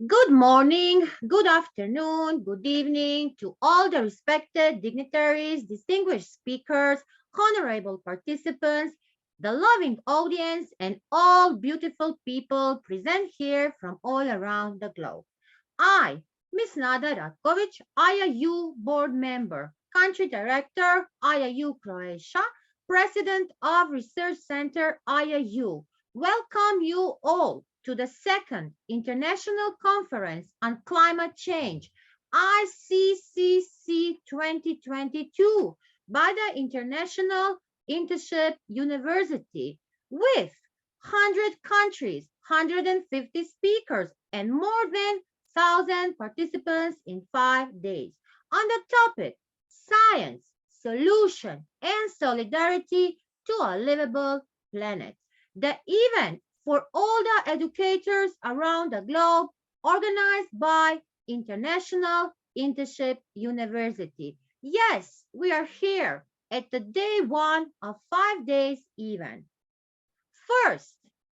Good morning, good afternoon, good evening to all the respected dignitaries, distinguished speakers, honorable participants, the loving audience, and all beautiful people present here from all around the globe. I, Ms. Nada Ratkovic, IIU board member, country director, IIU Croatia, president of Research Center IIU, welcome you all to the second International Conference on Climate Change, ICCC 2022, by the International Internship University, with 100 countries, 150 speakers, and more than 1,000 participants in 5 days on the topic Science, Solution, and Solidarity to a Livable Planet. The event for all the educators around the globe organized by International Internship University. Yes, we are here at the day one of 5 days event. First,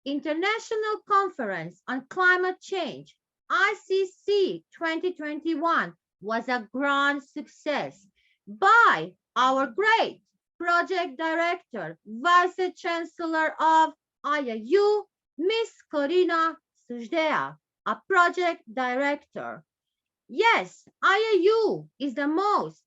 International Conference on Climate Change, ICC 2021, was a grand success by our great project director, Vice Chancellor of IIU, Miss Corina Sujdea, a project director. Yes, IIU is the most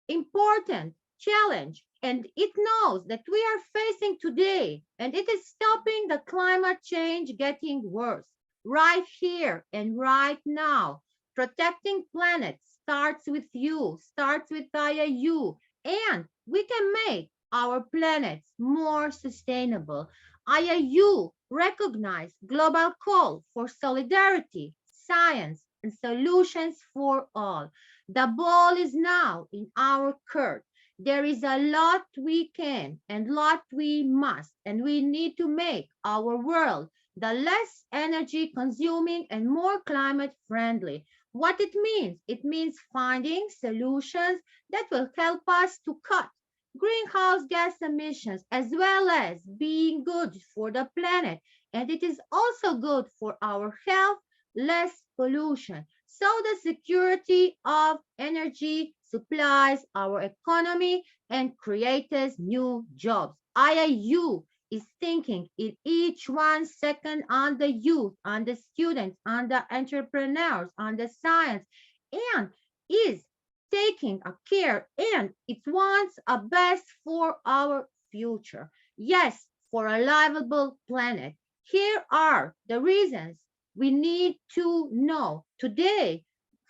important challenge, and it knows that we are facing today, and it is stopping the climate change getting worse right here and right now. Protecting planet starts with you, starts with IIU, and we can make our planets more sustainable. IIU recognize global call for solidarity, science, and solutions for all. The ball is now in our court. There is a lot we can and lot we must, and we need to make our world the less energy consuming and more climate friendly. What it means finding solutions that will help us to cut greenhouse gas emissions as well as being good for the planet. And it is also good for our health, less pollution. So the security of energy supplies our economy and creates new jobs. IIU is thinking in each 1 second on the youth, on the students, on the entrepreneurs, on the science, and is taking a care and it wants a best for our future. Yes, for a livable planet. Here are the reasons we need to know. Today,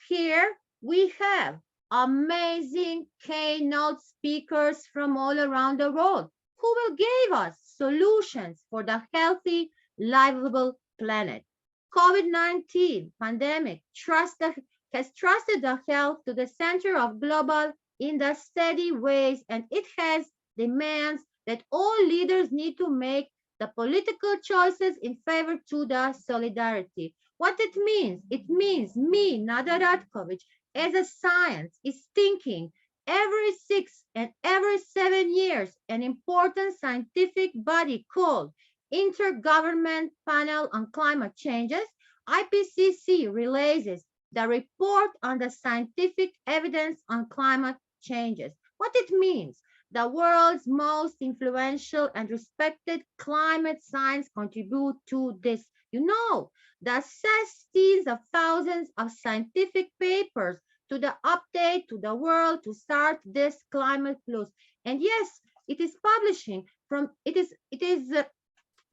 here we have amazing keynote speakers from all around the world who will give us solutions for the healthy, livable planet. COVID-19 pandemic has trusted the health to the center of global in the steady ways, and it has demands that all leaders need to make the political choices in favor to the solidarity. What it means me, Nada Ratkovic, as a science is thinking every 6 and every 7 years, an important scientific body called Intergovernment Panel on Climate Changes, IPCC, releases the report on the scientific evidence on climate changes. What it means, the world's most influential and respected climate science contribute to this. You know, the tens of thousands of scientific papers to the update to the world to start this climate plus. And yes, it is publishing from, it is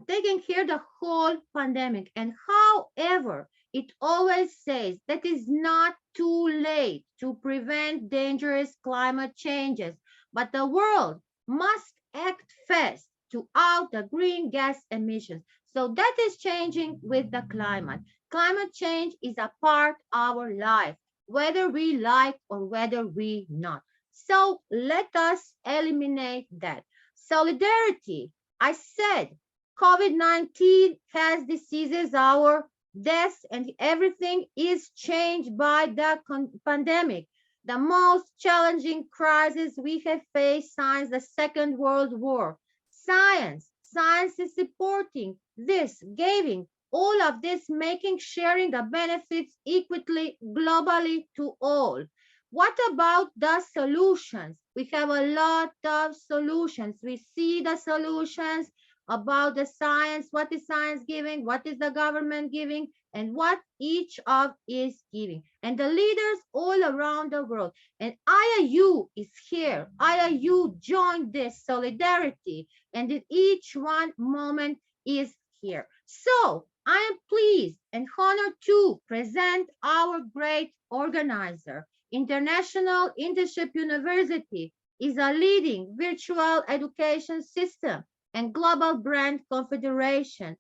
taking here the whole pandemic. And however, it always says that it's not too late to prevent dangerous climate changes, but the world must act fast to out the green gas emissions. So that is changing with the climate. Climate change is a part of our life, whether we like or whether we not. So let us eliminate that. Solidarity, I said, COVID-19 has diseases our deaths and everything is changed by the pandemic. The most challenging crisis we have faced since the Second World War. Science is supporting this, giving all of this making sharing the benefits equally globally to all. What about the solutions? We have a lot of solutions. We see the solutions about the science, what is science giving, what is the government giving, and what each of is giving. And the leaders all around the world. And IIU is here. IIU joined this solidarity, and in each one moment is here. So I am pleased and honored to present our great organizer. International Internship University is a leading virtual education system and global brand confederation,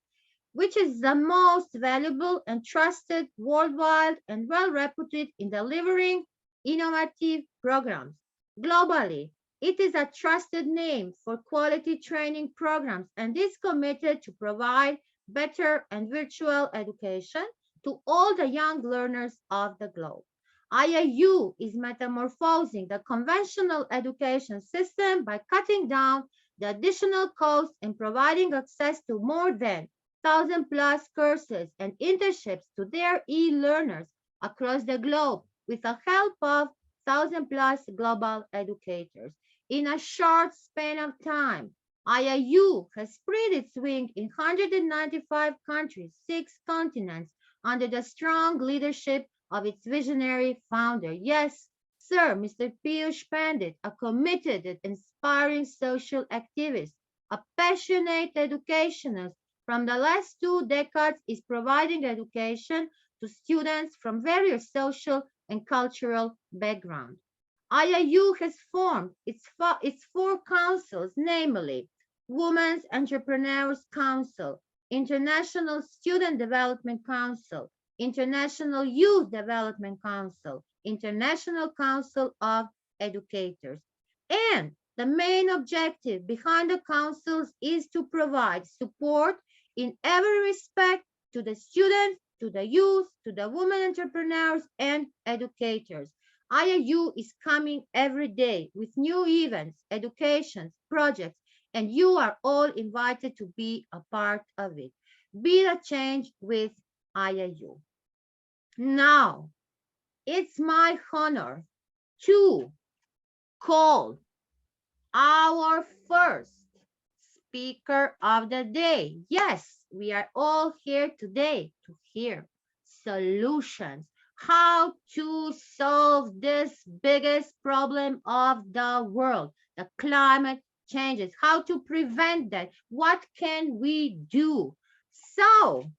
which is the most valuable and trusted worldwide and well-reputed in delivering innovative programs. Globally, it is a trusted name for quality training programs and is committed to provide better and virtual education to all the young learners of the globe. IIU is metamorphosing the conventional education system by cutting down the additional costs and providing access to more than 1,000+ courses and internships to their e-learners across the globe with the help of 1,000+ global educators. In a short span of time, IIU has spread its wings in 195 countries, 6 continents, under the strong leadership of its visionary founder. Yes, sir, Mr. Piyush Pandit, a committed and inspiring social activist, a passionate educationist from the last 2 decades is providing education to students from various social and cultural backgrounds. IIU has formed its 4 councils, namely Women's Entrepreneurs Council, International Student Development Council, International Youth Development Council, International Council of Educators. And the main objective behind the councils is to provide support in every respect to the students, to the youth, to the women entrepreneurs and educators. IIU is coming every day with new events, educations, projects, and you are all invited to be a part of it. Be the change with IIU. Now, it's my honor to call our first speaker of the day. Yes, we are all here today to hear solutions, how to solve this biggest problem of the world, the climate changes, how to prevent that, what can we do? So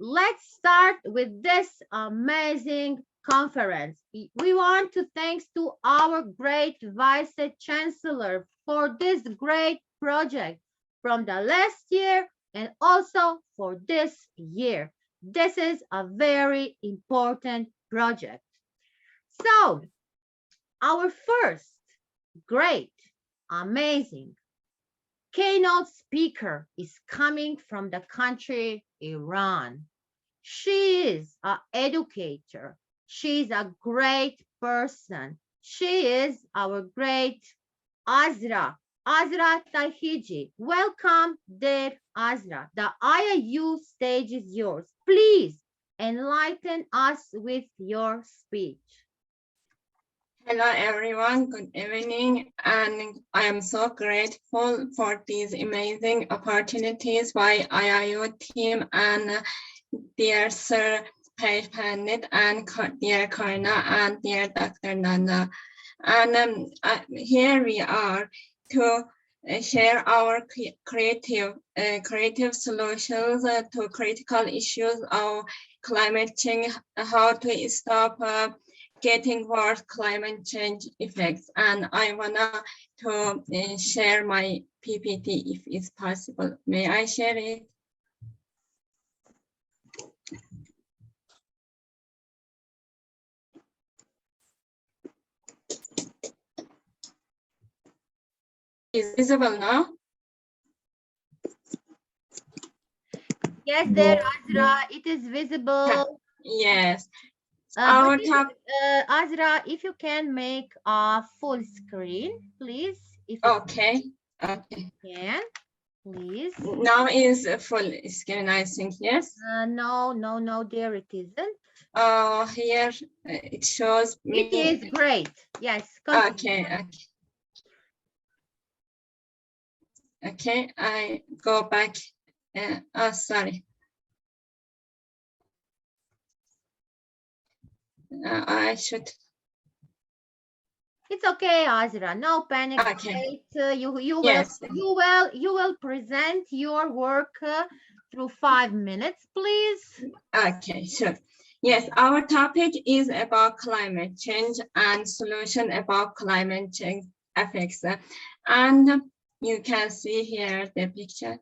let's start with this amazing conference. We want to thank to our great Vice Chancellor for this great project from the last year and also for this year. This is a very important project. So our first great, amazing keynote speaker is coming from the country Iran. She is an educator. She's a great person. She is our great Azra Tahiji. Welcome there, Azra. The IIU stage is yours. Please enlighten us with your speech. Hello everyone, good evening, and I am so grateful for these amazing opportunities by IIU team and dear Sir Page Pandit and dear Karna and dear Dr. Nanda. And here we are to share our creative solutions to critical issues of climate change, how to stop getting worse climate change effects. And I wanna to share my PPT if it's possible. May I share it? Is visible now? Yes, there, Azra, it is visible. Yes. Azra, if you can make a full screen, please. If okay. Okay. you can. please. Now is full screen, I think, yes? No, there it isn't. Here it shows me. It is great. Yes, continue. Okay, I go back. Sorry. I should. It's okay, Azra. No panic. Okay. Wait, you Yes. will present your work through 5 minutes, please. Okay, sure. Yes, our topic is about climate change and solution about climate change effects. And you can see here the picture.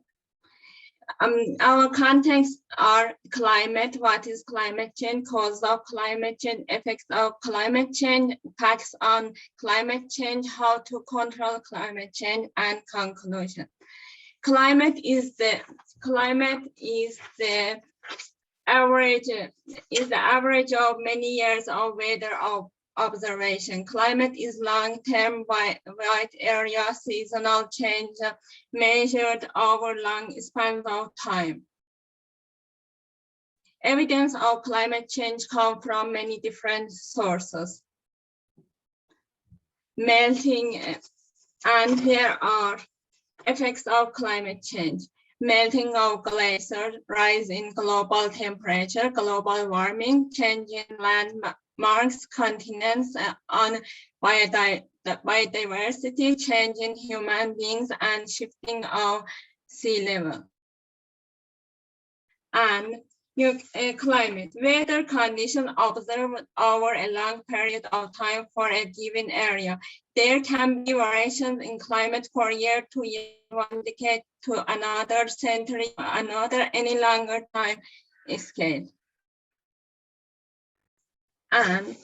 Our contexts are climate, what is climate change, cause of climate change, effects of climate change, impacts on climate change, how to control climate change, and conclusion. Climate is the average of many years of weather observation. Climate is long-term wide area seasonal change measured over long spans of time. Evidence of climate change comes from many different sources. Melting, and here are effects of climate change. Melting of glaciers, rise in global temperature, global warming, change in landmarks, continents, on biodiversity, change in human beings, and shifting of sea level. And climate, weather conditions observed over a long period of time for a given area. There can be variations in climate for year to year, one decade to another century, another any longer time scale. And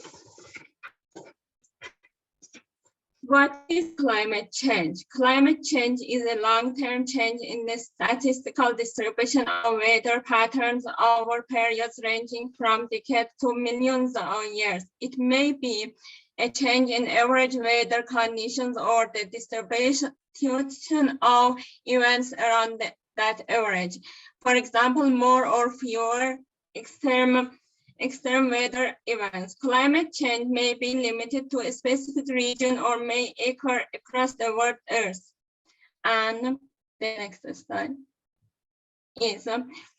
what is climate change? Climate change is a long-term change in the statistical distribution of weather patterns over periods ranging from decades to millions of years. It may be a change in average weather conditions or the distribution of events around that average. For example, more or fewer extreme weather events. Climate change may be limited to a specific region or may occur across the world Earth. And the next slide is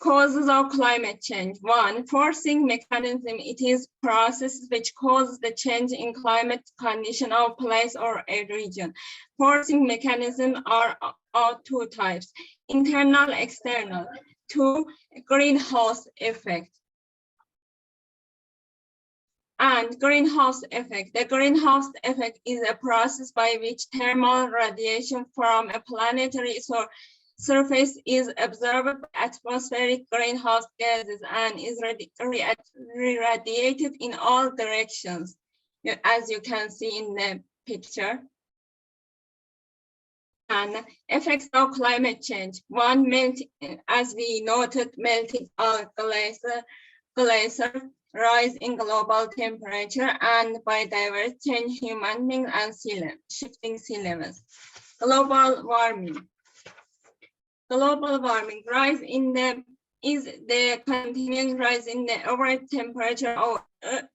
causes of climate change. One, forcing mechanism. It is process which causes the change in climate condition of place or a region. Forcing mechanism are of two types, internal, external. Two, greenhouse effect. And greenhouse effect. The greenhouse effect is a process by which thermal radiation from a planetary surface is absorbed by atmospheric greenhouse gases and is radiated in all directions, as you can see in the picture. And effects of climate change. One, as we noted, melting of glacier, rise in global temperature and biodiversity change human beings and shifting sea levels. Global warming. Global warming is the continuing rise in the average temperature of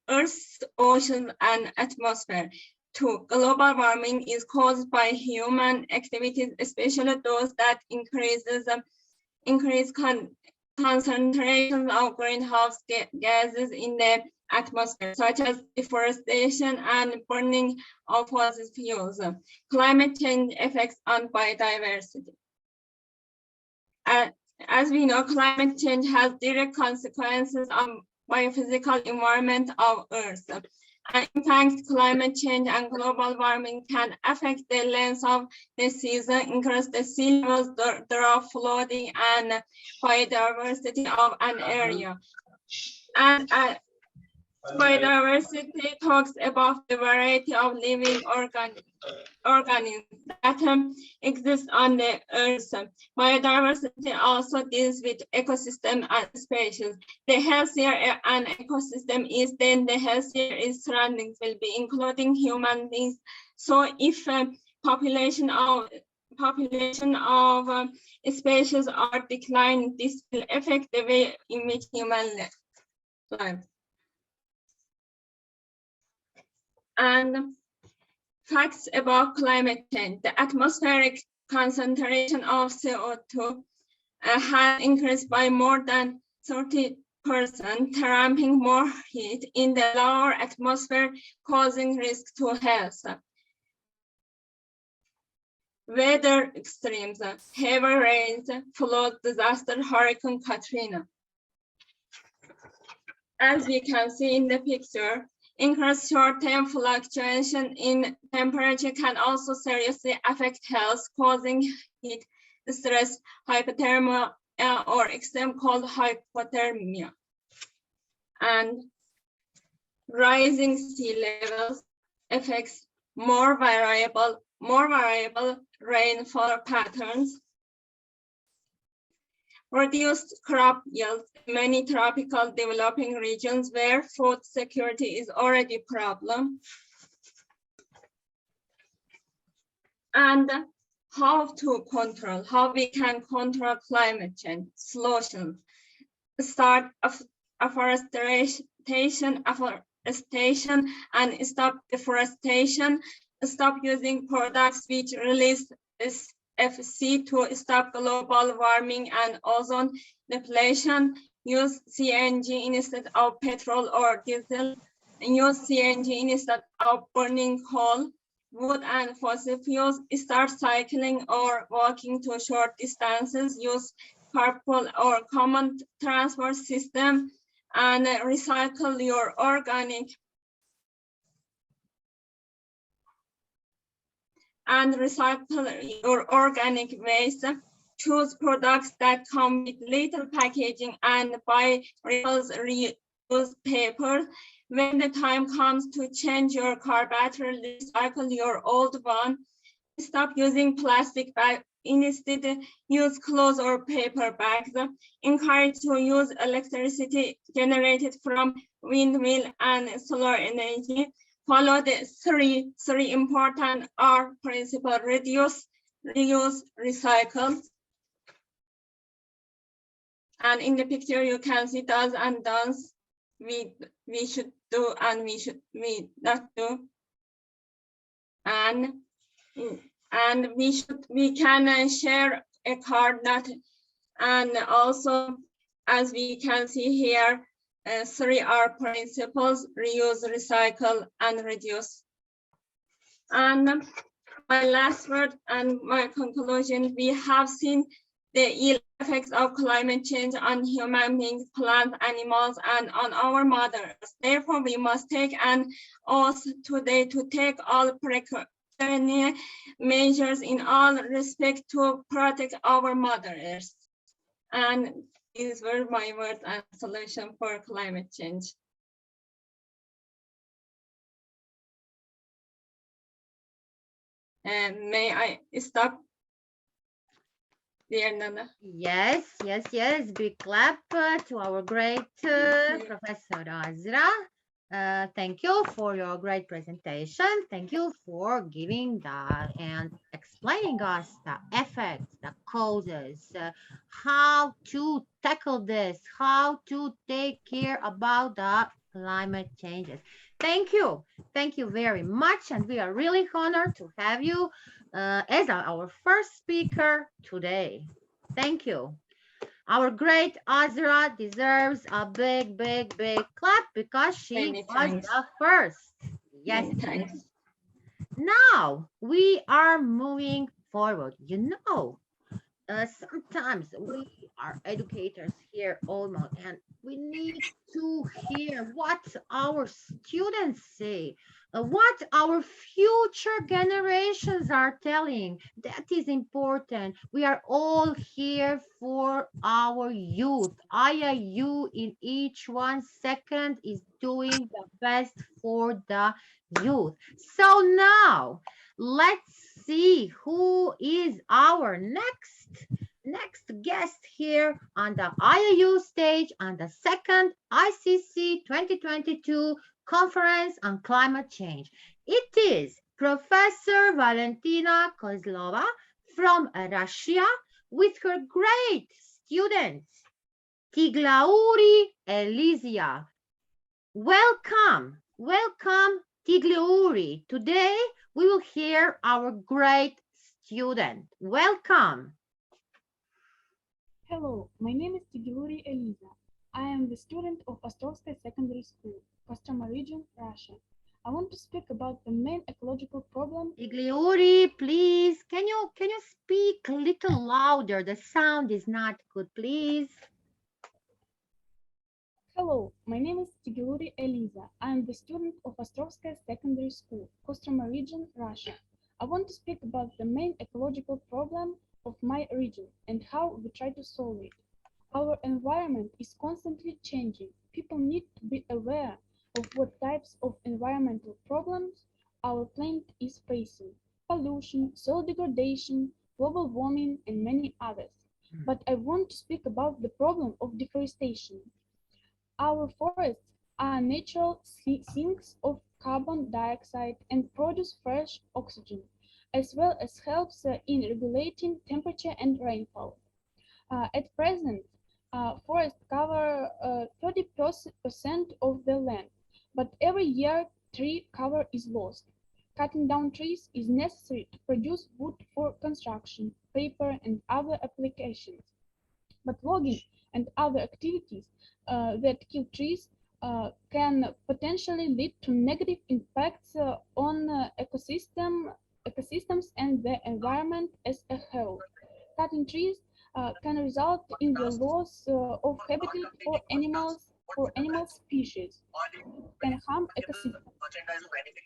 Earth's ocean and atmosphere. Two, global warming is caused by human activities, especially those that increase concentrations of greenhouse gases in the atmosphere, such as deforestation and burning of fossil fuels. Climate change effects on biodiversity. As we know, climate change has direct consequences on biophysical environment of Earth. In fact, climate change and global warming can affect the length of the season, increase the sea levels, drop flooding, and biodiversity of an area. And biodiversity talks about the variety of living organisms that exist on the Earth. Biodiversity also deals with ecosystem and species. The healthier an ecosystem is, then the healthier its surroundings will be, including human beings. So if population population of species are declining, this will affect the way in which humans live. And facts about climate change. The atmospheric concentration of CO2 has increased by more than 30%, trapping more heat in the lower atmosphere, causing risk to health. Weather extremes, heavy rains, flood disaster, Hurricane Katrina. As we can see in the picture, increased short-term fluctuation in temperature can also seriously affect health, causing heat stress, hypothermia, or extreme cold hypothermia. And rising sea levels affects more variable rainfall patterns. Reduced crop yields in many tropical developing regions where food security is already a problem. And how we can control climate change solutions. Start afforestation and stop deforestation. Stop using products which release FC to stop global warming and ozone depletion. Use CNG instead of petrol or diesel. And use CNG instead of burning coal, wood, and fossil fuels. Start cycling or walking to short distances. Use carpool or common transport system, and recycle your organic waste. Choose products that come with little packaging and buy reuse paper. When the time comes to change your car battery, recycle your old one. Stop using plastic bags. Instead, use cloth or paper bags. Encourage to use electricity generated from windmill and solar energy. Follow the three important R principle: reduce, reuse, recycle. And in the picture, you can see does and don'ts we should do and we not do. And we can share a card that, and also as we can see here, 3R principles: reuse, recycle, and reduce. And my last word and my conclusion: we have seen the ill effects of climate change on human beings, plants, animals, and on our mothers. Therefore, we must take an oath today to take all precautionary measures in all respect to protect our mothers. And these were my words and solution for climate change. And may I stop there, Nana? Yes. Big clap to our great Professor Azra. Thank you for your great presentation. Thank you for giving that and explaining us the effects, the causes, how to tackle this, how to take care about the climate changes. Thank you very much, and we are really honored to have you as our first speaker today. Thank you. Our great Azra deserves a big clap because she was the first. Yes. Thanks. Now we are moving forward. You know, sometimes we are educators here almost, and we need to hear what our students say, what our future generations are telling. That is important. We are all here for our youth. IIU in each 1 second is doing the best for the youth. So now let's see who is our next guest here on the IIU stage on the second ICC 2022 Conference on Climate Change. It is Professor Valentina Kozlova from Russia with her great students, Tiglauri Elysia. Welcome, welcome, Tiglauri. Today we will hear our great student. Welcome. Hello, my name is Tigiluri Eliza. I am the student of Ostrovskaya Secondary School, Kostroma region, Russia. I want to speak about the main ecological problem. Tiglauri, please, can you speak a little louder? The sound is not good, please. Hello, my name is Tigiluri Eliza. I am the student of Ostrovskaya Secondary School, Kostroma region, Russia. I want to speak about the main ecological problem of my region and how we try to solve it. Our environment is constantly changing. People need to be aware of what types of environmental problems our planet is facing: pollution, soil degradation, global warming, and many others. But I want to speak about the problem of deforestation. Our forests are natural sinks of carbon dioxide and produce fresh oxygen, as well as helps in regulating temperature and rainfall. At present, forests cover 30% of the land, but every year tree cover is lost. Cutting down trees is necessary to produce wood for construction, paper, and other applications. But logging and other activities that kill trees can potentially lead to negative impacts on ecosystems and the environment as a whole. Cutting trees can result in the loss of habitat for animal species. It can harm ecosystems.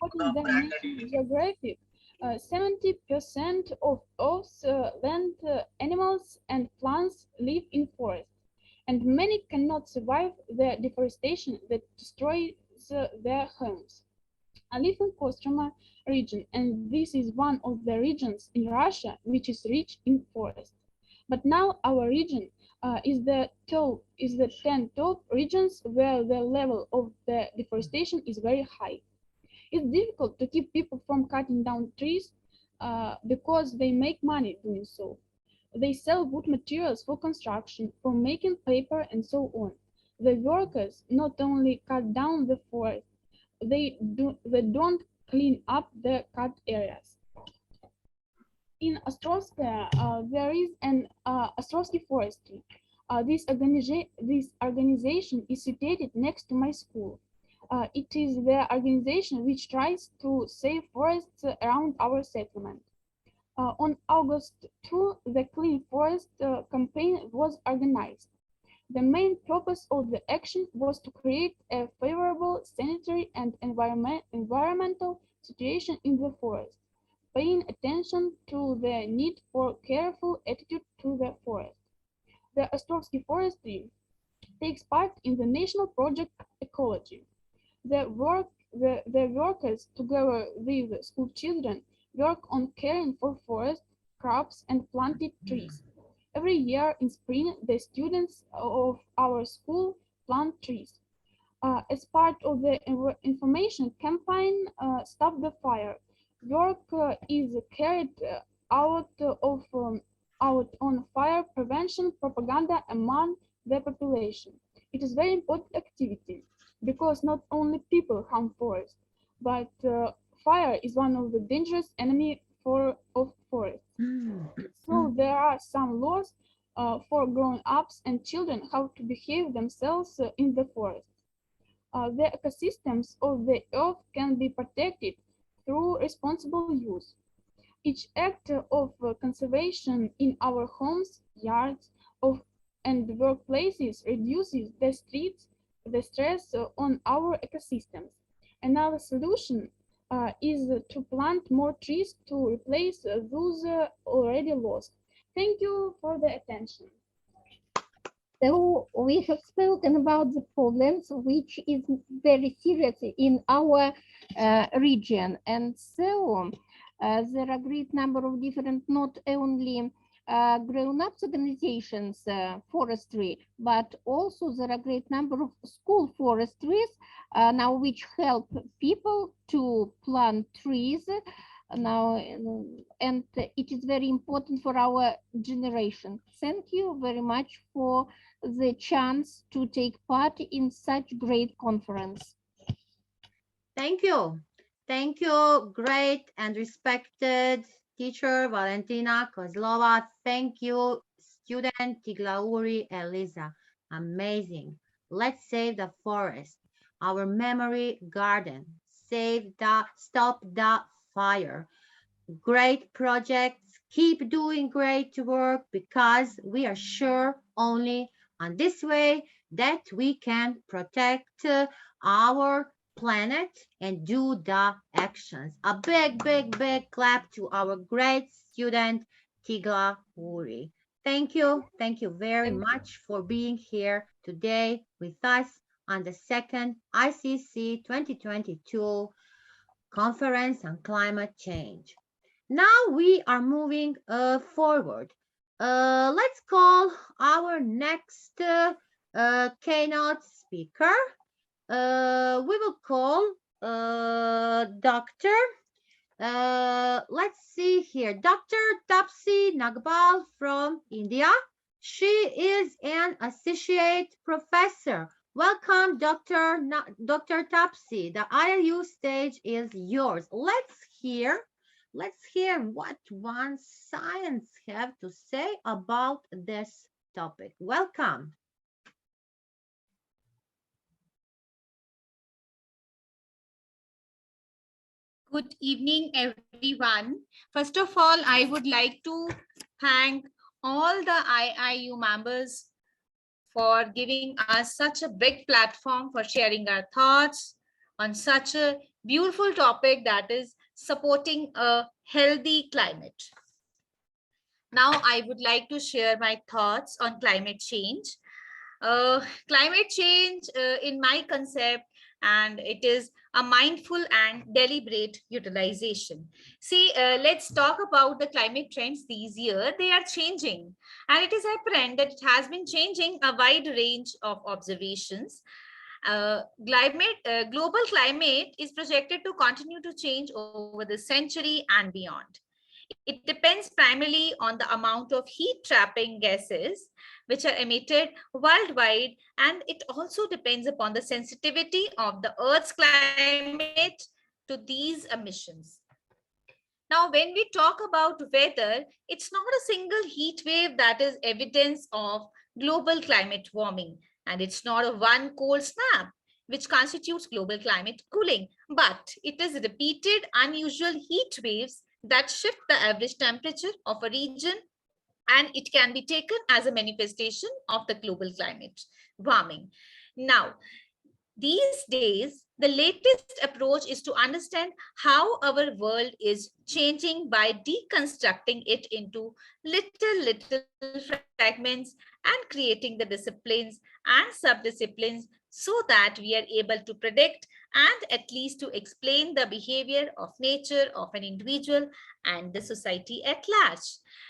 According to the National Geographic, 70% of Earth's land animals and plants live in forests, and many cannot survive the deforestation that destroys their homes. I live in Kostroma region, and this is one of the regions in Russia which is rich in forests. But now our region is the 10 top regions where the level of the deforestation is very high. It's difficult to keep people from cutting down trees because they make money doing so. They sell wood materials for construction, for making paper, and so on. The workers not only cut down the forest, they don't clean up the cut areas. In Ostrovskaya, there is an Ostrovsky Forestry. This organization is situated next to my school. It is the organization which tries to save forests around our settlement. On August 2, the Clean Forest campaign was organized. The main purpose of the action was to create a favorable sanitary and environmental situation in the forest, paying attention to the need for careful attitude to the forest. The Ostrovsky Forestry takes part in the national project Ecology. The workers, together with school children, work on caring for forests, crops, and planted trees. Every year in spring, the students of our school plant trees. As part of the information campaign, Stop the Fire, work is carried out on fire prevention propaganda among the population. It is very important activity because not only people harm forests, but fire is one of the dangerous enemy of forests. So there are some laws for grown-ups and children how to behave themselves in the forest. The ecosystems of the earth can be protected through responsible use. Each act of conservation in our homes, yards, and workplaces reduces the stress on our ecosystems. Another solution is to plant more trees to replace those already lost. Thank you for the attention. So we have spoken about the problems which is very serious in our region, and so there are a great number of different, not only grown-up organizations, forestry, but also there are a great number of school forestries now which help people to plant trees now, and it is very important for our generation. Thank you very much for the chance to take part in such great conference. Thank you. Thank you, great and respected teacher Valentina Kozlova. Thank you, student Tiglauri Eliza. Amazing. Let's save the forest, our memory garden. Stop the fire. Great projects. Keep doing great work because we are sure only on this way that we can protect our planet and do the actions. A big, big, big clap to our great student, Tigla Wuri. Thank you. Thank you very much for being here today with us on the second ICC 2022 Conference on Climate Change. Now we are moving forward. Let's call our next keynote speaker. We will call Dr. Let's see here, Dr. Tapsi Nagbal from India. She is an associate professor. Welcome, Dr. Tapsi. The IIU stage is yours. Let's hear what one science have to say about this topic. Welcome. Good evening, everyone. First of all, I would like to thank all the IIU members for giving us such a big platform for sharing our thoughts on such a beautiful topic, that is supporting a healthy climate. Now, I would like to share my thoughts on climate change. Climate change, in my concept, and it is a mindful and deliberate utilization. See, let's talk about the climate trends these years. They are changing, and it is apparent that it has been changing a wide range of observations. Global climate is projected to continue to change over the century and beyond. It depends primarily on the amount of heat trapping gases which are emitted worldwide, and it also depends upon the sensitivity of the Earth's climate to these emissions. Now, when we talk about weather, it's not a single heat wave that is evidence of global climate warming, and it's not a one cold snap which constitutes global climate cooling, but it is repeated unusual heat waves that shift the average temperature of a region, and it can be taken as a manifestation of the global climate warming. Now, these days, the latest approach is to understand how our world is changing by deconstructing it into little fragments and creating the disciplines and subdisciplines so that we are able to predict and at least to explain the behavior of nature, of an individual, and the society at large.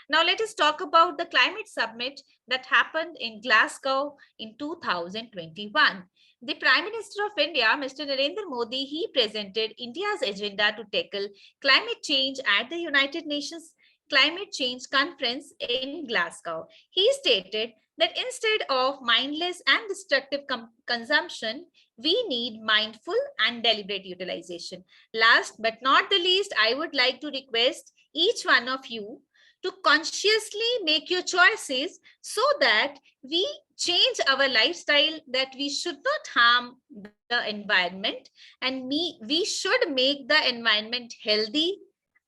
Now, let us talk about the climate summit that happened in Glasgow in 2021. The Prime Minister of India, Mr. Narendra Modi, he presented India's agenda to tackle climate change at the United Nations Climate Change Conference in Glasgow. He stated that instead of mindless and destructive consumption, we need mindful and deliberate utilization. Last but not the least, I would like to request each one of you to consciously make your choices so that we change our lifestyle, that we should not harm the environment, and we should make the environment healthy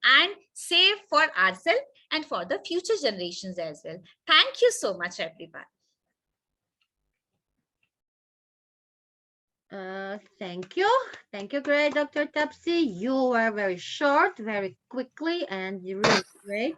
and safe for ourselves and for the future generations as well. Thank you so much, everyone. Thank you. Thank you, great Dr. Tapsi. You were very short, very quickly, and really great.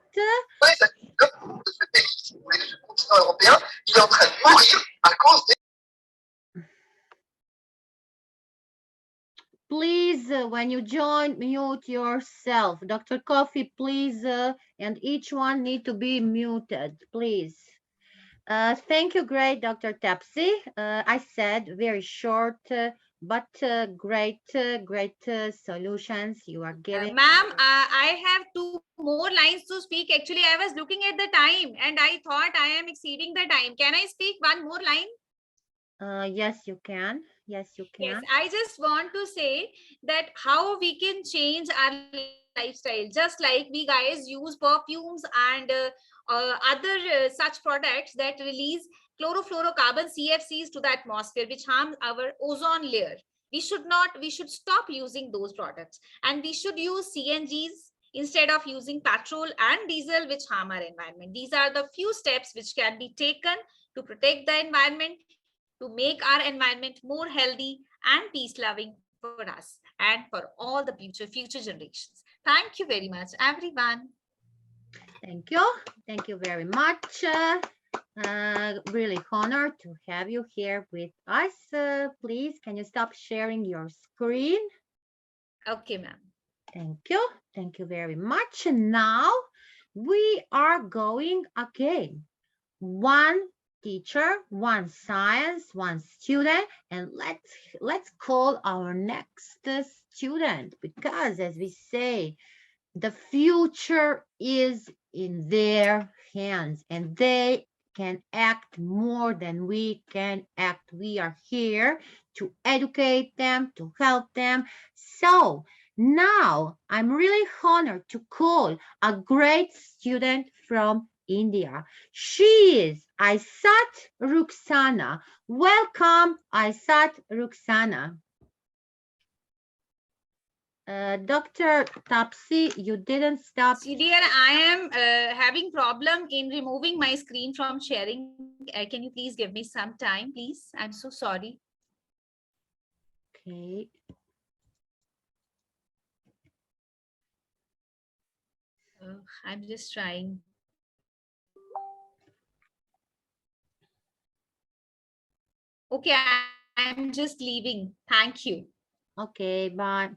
Please, when you join, mute yourself. Dr. Coffee, please, and each one need to be muted, please. Thank you, great Dr. Tapsi. I said very short, but great solutions you are giving. Ma'am, I have two more lines to speak. Actually, I was looking at the time and I thought I am exceeding the time. Can I speak one more line? Yes, you can. Yes, you Yes, can. I just want to say that how we can change our lifestyle, just like we guys use perfumes and other such products that release chlorofluorocarbon CFCs to the atmosphere, which harm our ozone layer. We should not, we should stop using those products and we should use CNGs instead of using petrol and diesel, which harm our environment. These are the few steps which can be taken to protect the environment, to make our environment more healthy and peace loving for us and for all the future generations. Thank you very much, everyone. Thank you. Thank you very much. Really honored to have you here with us. Please, can you stop sharing your screen? Okay, ma'am. Thank you. Thank you very much. And now we are going again. One teacher, one science, one student, and let's call our next student, because as we say, the future is in their hands and they can act more than we can act. We are here to educate them, to help them. So now I'm really honored to call a great student from India. She is Aisat Ruxana. Welcome, Aisat Ruxana. Dr. Tapsi, you didn't stop. See, dear, I am having problem in removing my screen from sharing. Can you please give me some time, please? I'm so sorry. Okay. I'm just trying. Okay, I'm just leaving. Thank you. Okay, bye.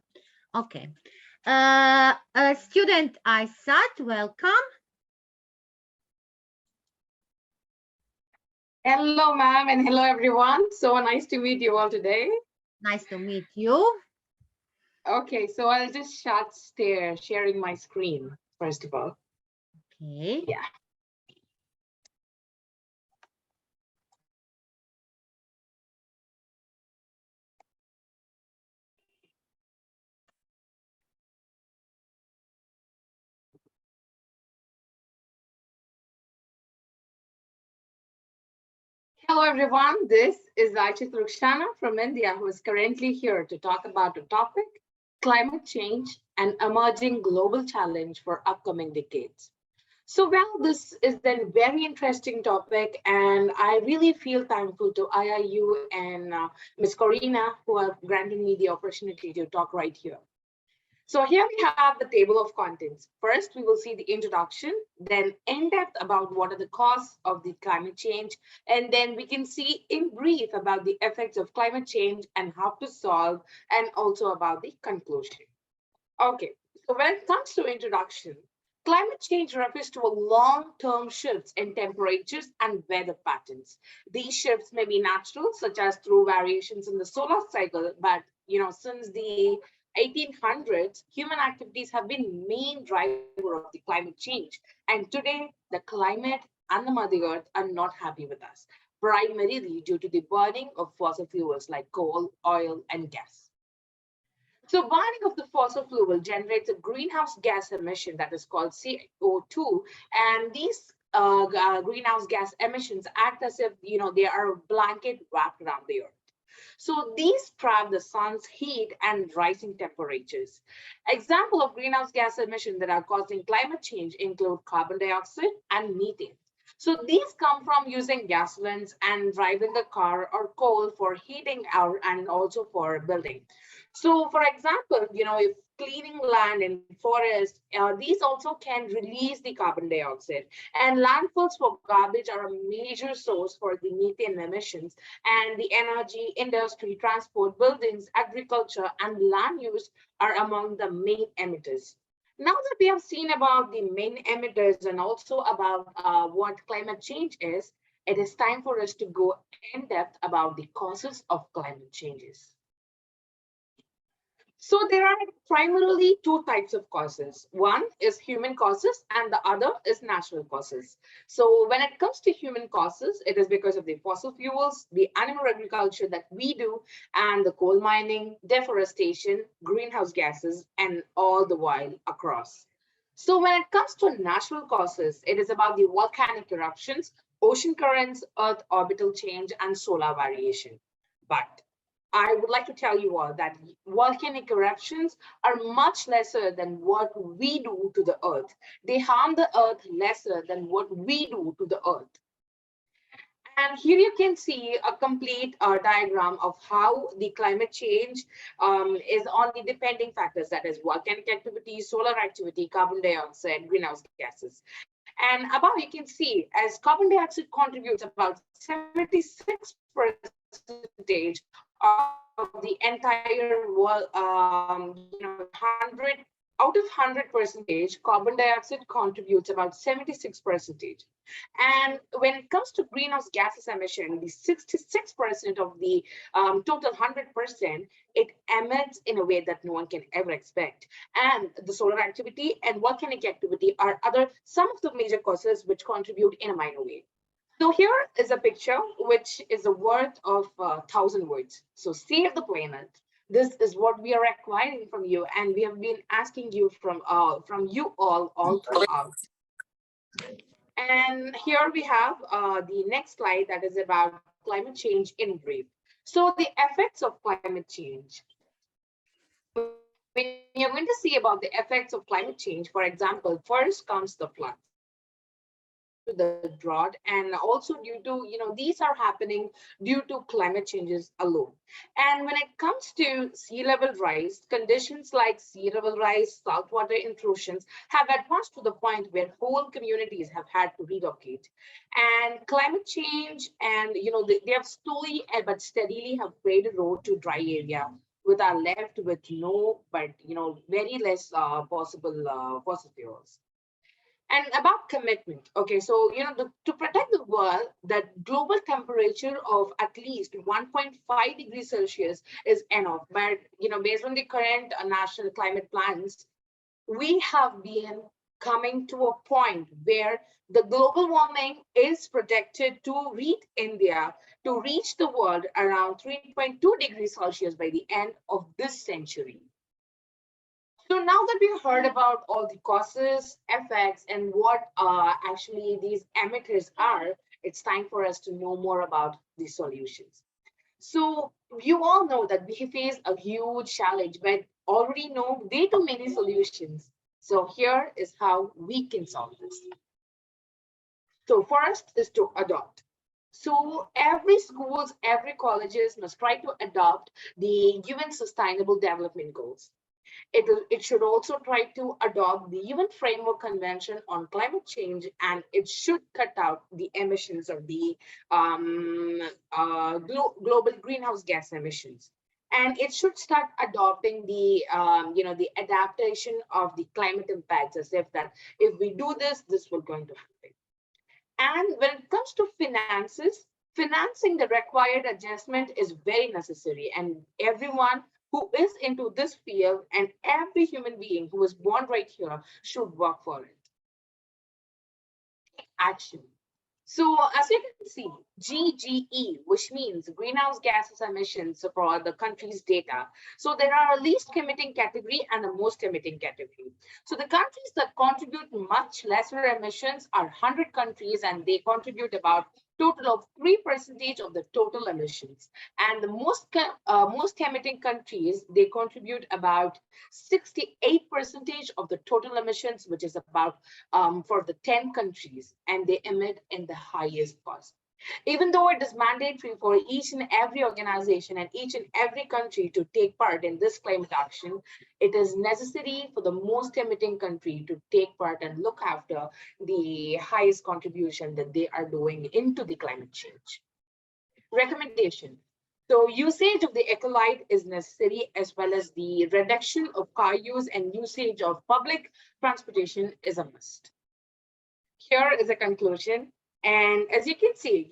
Okay. Student Aisat, welcome. Hello, ma'am, and hello, everyone. So nice to meet you all today. Nice to meet you. Okay, so I'll just start sharing my screen, first of all. Okay. Yeah. Hello, everyone. This is Aishat Rukshana from India, who is currently here to talk about a topic, climate change, an emerging global challenge for upcoming decades. So, well, this is a very interesting topic, and I really feel thankful to IIU and Ms. Corina, who have granted me the opportunity to talk right here. So here we have the table of contents. First, we will see the introduction, then in depth about what are the causes of the climate change, and then we can see in brief about the effects of climate change and how to solve, and also about the conclusion. Okay, so when it comes to introduction, climate change refers to a long-term shifts in temperatures and weather patterns. These shifts may be natural, such as through variations in the solar cycle, but since the 1800s, human activities have been main driver of the climate change. And today, the climate and the Mother Earth are not happy with us, primarily due to the burning of fossil fuels like coal, oil, and gas. So burning of the fossil fuel generates a greenhouse gas emission that is called CO2, and these greenhouse gas emissions act as if they are a blanket wrapped around the Earth. So these trap the sun's heat and rising temperatures. Example of greenhouse gas emissions that are causing climate change include carbon dioxide and methane. So these come from using gasolines and driving a car or coal for heating out and also for building. So for example, if cleaning land and forests, these also can release the carbon dioxide. And landfills for garbage are a major source for the methane emissions. And the energy, industry, transport, buildings, agriculture, and land use are among the main emitters. Now that we have seen about the main emitters and also about what climate change is, it is time for us to go in depth about the causes of climate changes. So there are primarily two types of causes. One is human causes and the other is natural causes. So when it comes to human causes, it is because of the fossil fuels, the animal agriculture that we do, and the coal mining, deforestation, greenhouse gases, and all the while across. So when it comes to natural causes, it is about the volcanic eruptions, ocean currents, Earth orbital change, and solar variation. But I would like to tell you all that volcanic eruptions are much lesser than what we do to the earth. They harm the earth lesser than what we do to the earth. And here you can see a complete diagram of how the climate change is on the depending factors, that is volcanic activity, solar activity, carbon dioxide, greenhouse gases. And above you can see as carbon dioxide contributes about 76% of the entire world, 100 out of 100%, carbon dioxide contributes about 76%. And when it comes to greenhouse gases emission, the 66% of the total 100%, it emits in a way that no one can ever expect. And the solar activity and volcanic activity are some of the major causes which contribute in a minor way. So here is a picture which is a worth of 1,000 words. So save the planet. This is what we are requiring from you, and we have been asking you from you all throughout. And here we have the next slide that is about climate change in brief. So the effects of climate change. When you're going to see about the effects of climate change, for example, first comes the flood, to the drought, and also due to, these are happening due to climate changes alone. And when it comes to sea level rise, conditions like sea level rise, saltwater intrusions have advanced to the point where whole communities have had to relocate. And climate change, and they have slowly but steadily have paved a road to dry area, with our left with no, but very less possible fossil fuels. And about commitment, okay, so to protect the world, that global temperature of at least 1.5 degrees Celsius is enough. But based on the current national climate plans, we have been coming to a point where the global warming is projected to reach India, to reach the world around 3.2 degrees Celsius by the end of this century. So now that we've heard about all the causes, effects, and what actually these emitters are, it's time for us to know more about the solutions. So you all know that we face a huge challenge, but already know way too many solutions. So here is how we can solve this. So first is to adopt. So every schools, every colleges must try to adopt the UN Sustainable Development Goals. It should also try to adopt the UN Framework Convention on Climate Change, and it should cut out the emissions of the global greenhouse gas emissions. And it should start adopting the, the adaptation of the climate impacts, as if that if we do this, this will going to happen. And when it comes to finances, financing the required adjustment is very necessary, and everyone who is into this field and every human being who was born right here should work for it. Action. So as you can see, GGE, which means greenhouse gases emissions for the country's data. So there are a least emitting category and a most emitting category. So the countries that contribute much lesser emissions are 100 countries, and they contribute about total of 3% of the total emissions. And the most emitting countries, they contribute about 68% of the total emissions, which is about for the 10 countries, and they emit in the highest cost. Even though it is mandatory for each and every organization and each and every country to take part in this climate action, it is necessary for the most emitting country to take part and look after the highest contribution that they are doing into the climate change. Recommendation. So usage of the ecolite is necessary, as well as the reduction of car use and usage of public transportation is a must. Here is a conclusion. And as you can see,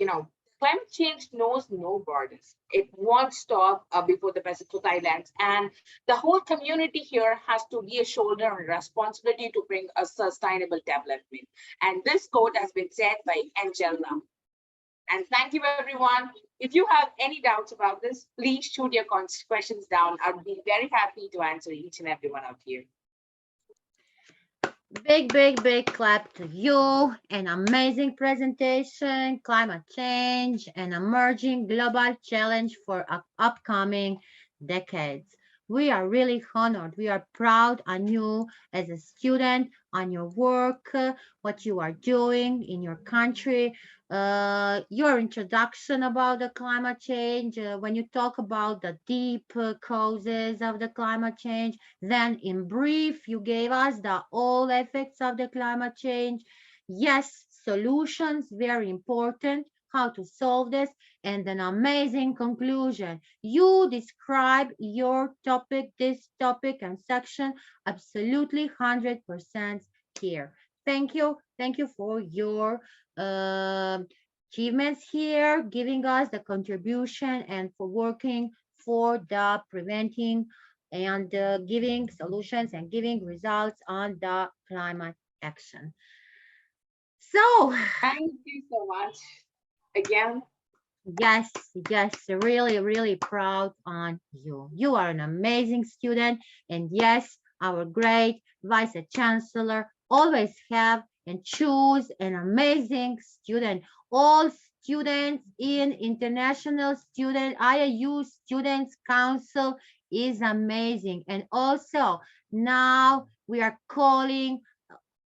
Climate change knows no borders. It won't stop before the Pacific Islands. And the whole community here has to be a shoulder and responsibility to bring a sustainable development. And this quote has been said by Angela. And thank you, everyone. If you have any doubts about this, please shoot your questions down. I'd be very happy to answer each and every one of you. Big clap to you. An amazing presentation, climate change, an emerging global challenge for upcoming decades. We are really honored. We are proud on you as a student, on your work, what you are doing in your country. Your introduction about the climate change, when you talk about the deep causes of the climate change, then in brief, you gave us the all effects of the climate change. Yes, solutions, very important, how to solve this, and an amazing conclusion. You describe your topic, this topic and section, absolutely 100% here. Thank you. Thank you for your achievements here, giving us the contribution and for working for the preventing and giving solutions and giving results on the climate action. So, thank you so much again. Yes, really proud on you. You are an amazing student. And yes, our great Vice Chancellor always have and choose an amazing student. All students in International Student IIU Students Council is amazing. And also now we are calling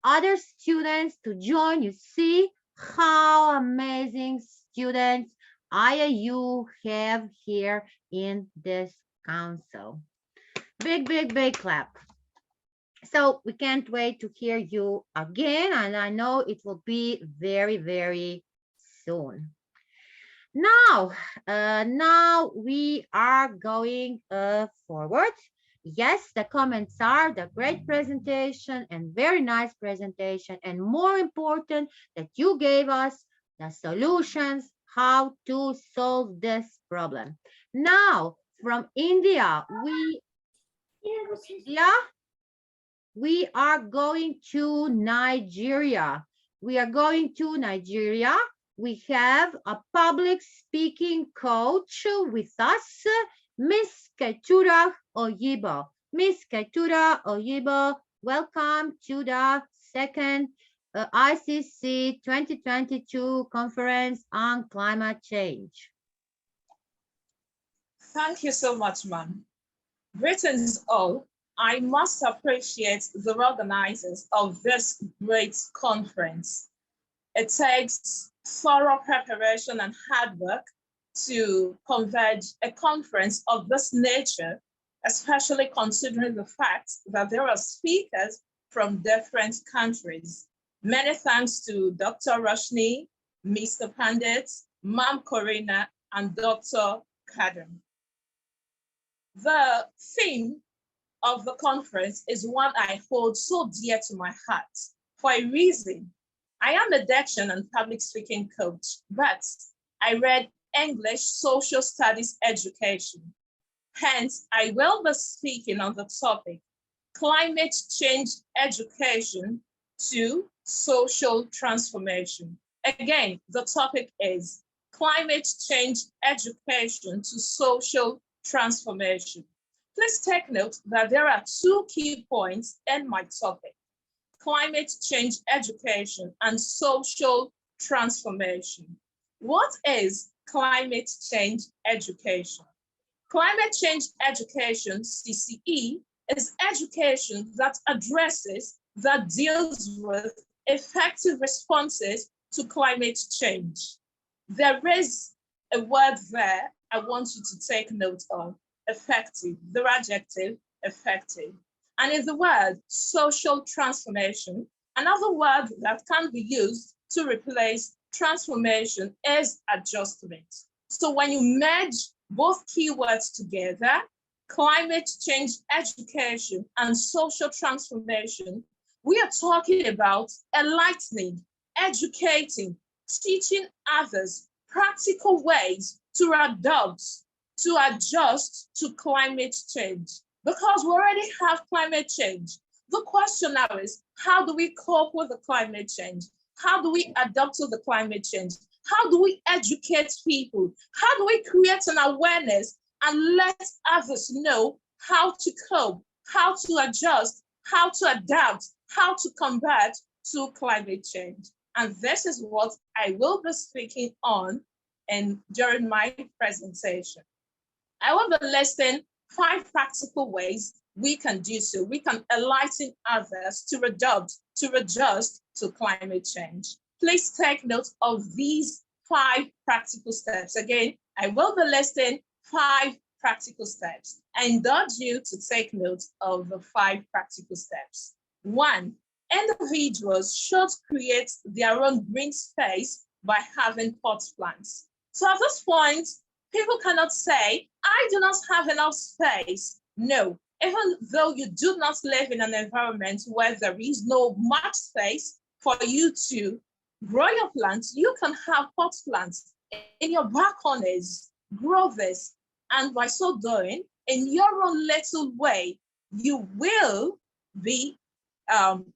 other students to join. You see how amazing students IIU have here in this council. Big clap. So we can't wait to hear you again, and I know it will be very soon. Now we are going forward. Yes, the comments are the great presentation and very nice presentation, and more important that you gave us the solutions how to solve this problem. Now from India, we are going to Nigeria. We are going to Nigeria. We have a public speaking coach with us, Miss Ketura Oyibo. Miss Ketura Oyibo, welcome to the second ICC 2022 conference on climate change. Thank you so much, ma'am. Greetings all. I must appreciate the organizers of this great conference. It takes thorough preparation and hard work to converge a conference of this nature, especially considering the fact that there are speakers from different countries. Many thanks to Dr. Roshni, Mr. Pandit, Ma'am Corina, and Dr. Kadam. The theme of the conference is one I hold so dear to my heart for a reason. I am a diction and public speaking coach, but I read English social studies education. Hence, I will be speaking on the topic, climate change education to social transformation. Again, the topic is climate change education to social transformation. Please take note that there are two key points in my topic, climate change education and social transformation. What is climate change education? Climate change education, CCE, is education that addresses, that deals with effective responses to climate change. There is a word there I want you to take note of, effective, the adjective effective. And in the word social transformation, another word that can be used to replace transformation is adjustment. So when you merge both keywords together, climate change education and social transformation, we are talking about enlightening, educating, teaching others, practical ways to adopt, to adjust to climate change. Because we already have climate change. The question now is, how do we cope with the climate change? How do we adapt to the climate change? How do we educate people? How do we create an awareness and let others know how to cope, how to adjust, how to adapt, how to combat to climate change? And this is what I will be speaking on and during my presentation. I will be listing 5 practical ways we can do so. We can enlighten others to adopt, to adjust to climate change. Please take note of these 5 practical steps. Again, I will be listing 5 practical steps. I indulge you to take note of the 5 practical steps. 1, individuals should create their own green space by having pot plants. So at this point, people cannot say, I do not have enough space. No, even though you do not live in an environment where there is no much space for you to grow your plants, you can have pot plants in your balconies, grow this. And by so doing, in your own little way, you will be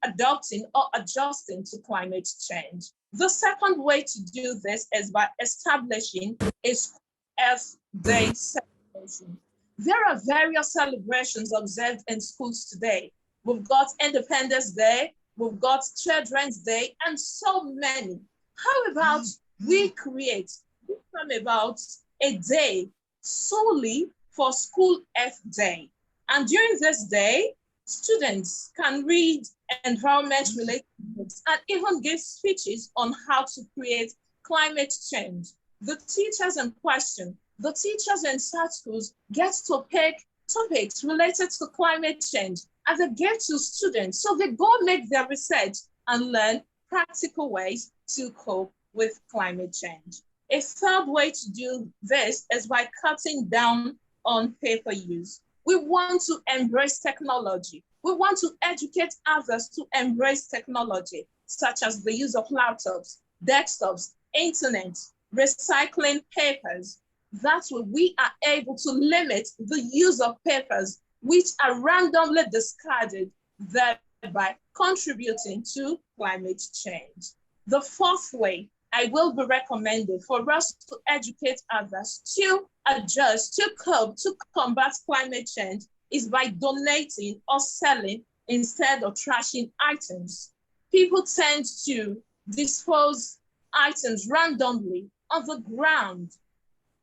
adopting or adjusting to climate change. The second way to do this is by establishing a Earth Day celebration. There are various celebrations observed in schools today. We've got Independence Day, we've got Children's Day, and so many. How about we come about a day solely for School Earth Day? And during this day, students can read environment-related books and even give speeches on how to create climate change. The teachers in question, the teachers in such schools get to pick topics related to climate change and they give to students. So they go make their research and learn practical ways to cope with climate change. A third way to do this is by cutting down on paper use. We want to embrace technology. We want to educate others to embrace technology, such as the use of laptops, desktops, internet, recycling papers. That way we are able to limit the use of papers which are randomly discarded, thereby contributing to climate change. The fourth way I will be recommending for us to educate others to adjust, to cope, to combat climate change is by donating or selling instead of trashing items. People tend to dispose items randomly on the ground,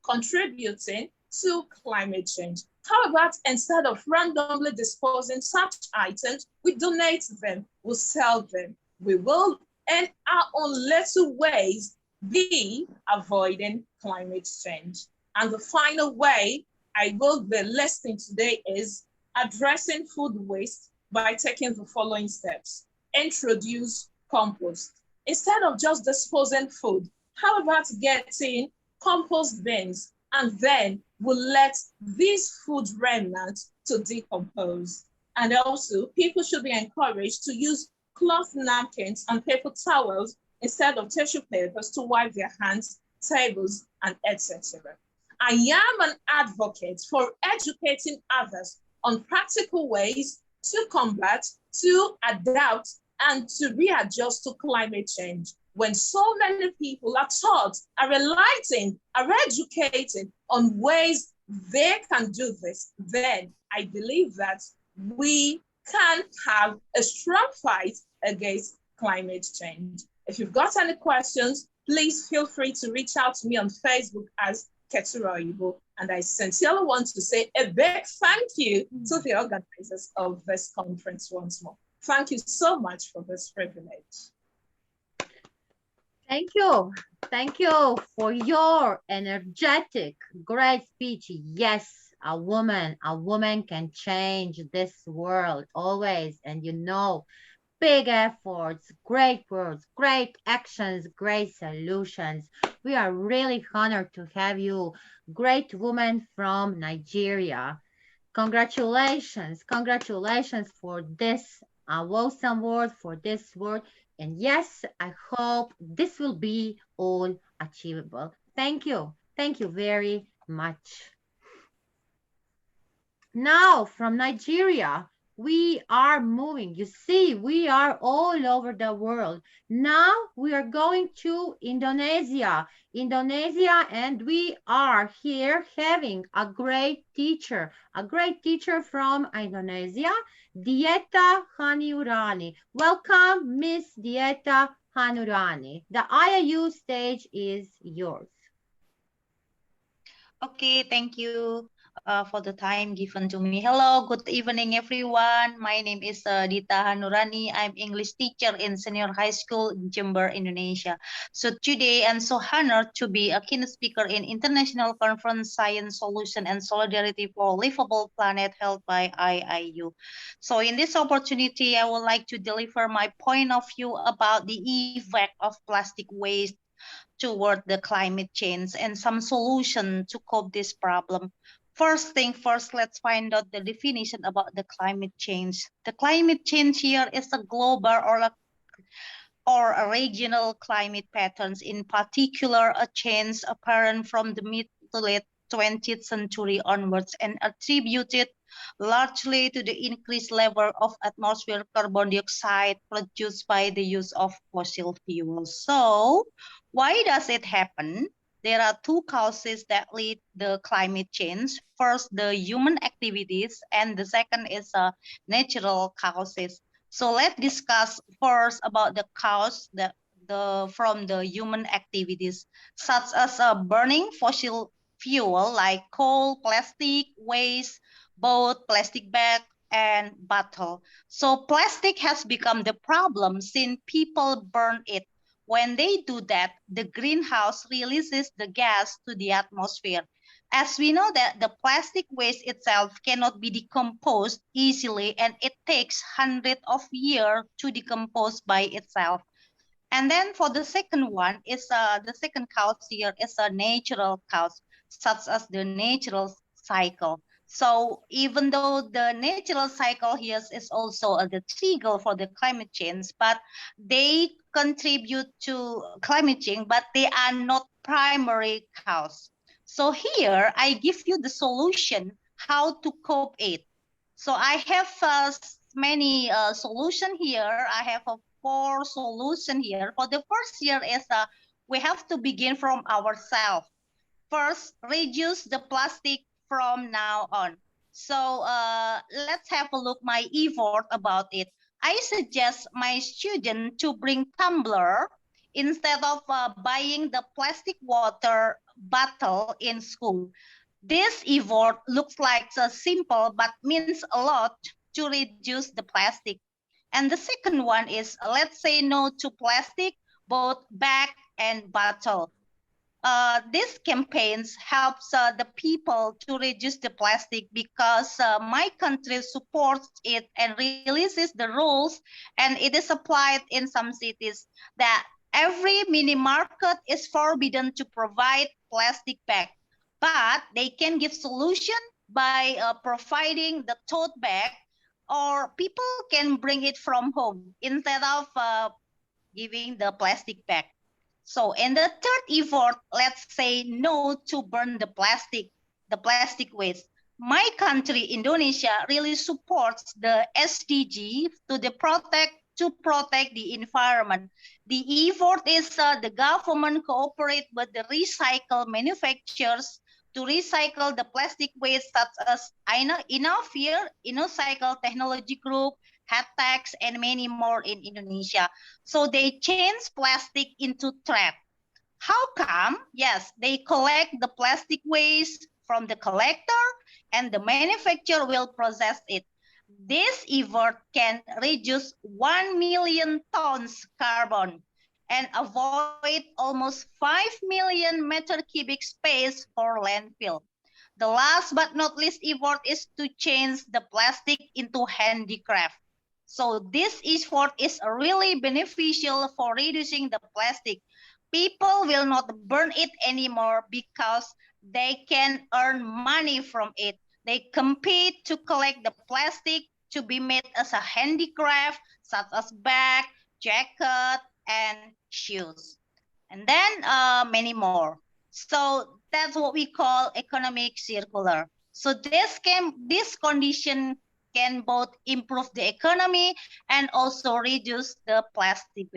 contributing to climate change. How about instead of randomly disposing such items, we donate them, we sell them. We will, in our own little ways, be avoiding climate change. And the final way I will be listing today is addressing food waste by taking the following steps. Introduce compost. Instead of just disposing food, how about getting compost bins and then we'll let these food remnants to decompose. And also people should be encouraged to use cloth napkins and paper towels instead of tissue papers to wipe their hands, tables, and etc. I am an advocate for educating others on practical ways to combat, to adapt, and to readjust to climate change. When so many people are taught, are enlightened, are educated on ways they can do this, then I believe that we can have a strong fight against climate change. If you've got any questions, please feel free to reach out to me on Facebook as Ketura Oyibo. And I sincerely want to say a big thank you to the organizers of this conference once more. Thank you so much for this privilege. Thank you. Thank you for your energetic, great speech. Yes, a woman can change this world always. And you know, big efforts, great words, great actions, great solutions. We are really honored to have you, great woman from Nigeria. Congratulations, congratulations for this awesome word, for this word. And yes, I hope this will be all achievable. Thank you. Thank you very much. Now from Nigeria, we are moving. You see, we are all over the world. Now we are going to Indonesia. And we are here having a great teacher from Indonesia, Dieta Hanurani. Welcome, Miss Dieta Hanurani. The IIU stage is yours. Okay, thank you for the time given to me. Hello, good evening, everyone. My name is Dita Hanurani. I'm English teacher in senior high school in Jember, Indonesia. So today I'm so honored to be a keynote speaker in International Conference Science Solution and Solidarity for Livable Planet held by IIU. So in this opportunity, I would like to deliver my point of view about the effect of plastic waste toward the climate change and some solution to cope this problem. First thing first, let's find out the definition about the climate change. The climate change here is a global or a regional climate patterns, in particular a change apparent from the mid to late 20th century onwards and attributed largely to the increased level of atmospheric carbon dioxide produced by the use of fossil fuels. So why does it happen? There are two causes that lead the climate change. First, the human activities, and the second is natural causes. So let's discuss first about the cause from the human activities, such as burning fossil fuel like coal, plastic, waste, both plastic bag and bottle. So plastic has become the problem since people burn it. When they do that, the greenhouse releases the gas to the atmosphere. As we know that the plastic waste itself cannot be decomposed easily, and it takes hundreds of years to decompose by itself. And then for the second one is the second cause here is a natural cause, such as the natural cycle. So even though the natural cycle here is also the trigger for the climate change, but they contribute to climate change, but they are not primary cause. So here I give you the solution how to cope it. So I have many solution here. I have a 4 solution here. For the first year is we have to begin from ourselves. First, reduce the plastic from now on. So let's have a look my effort about it. I suggest my student to bring tumbler instead of buying the plastic water bottle in school. This effort looks like so simple, but means a lot to reduce the plastic. And the second one is let's say no to plastic, both bag and bottle. These campaigns helps the people to reduce the plastic because my country supports it and releases the rules, and it is applied in some cities that every mini market is forbidden to provide plastic bag, but they can give solution by providing the tote bag, or people can bring it from home instead of giving the plastic bag. So in the third effort, let's say no to burn the plastic waste. My country, Indonesia, really supports the SDG to protect the environment. The effort is the government cooperate with the recycle manufacturers to recycle the plastic waste such as InnoCycle Technology Group, Hatex, and many more in Indonesia. So they change plastic into thread. How come? Yes, they collect the plastic waste from the collector and the manufacturer will process it. This effort can reduce 1 million tons carbon and avoid almost 5 million meter cubic space for landfill. The last but not least effort is to change the plastic into handicraft. So this effort is really beneficial for reducing the plastic. People will not burn it anymore because they can earn money from it. They compete to collect the plastic to be made as a handicraft, such as bag, jacket, and shoes. And then many more. So that's what we call economic circular. So this condition can both improve the economy and also reduce the plastic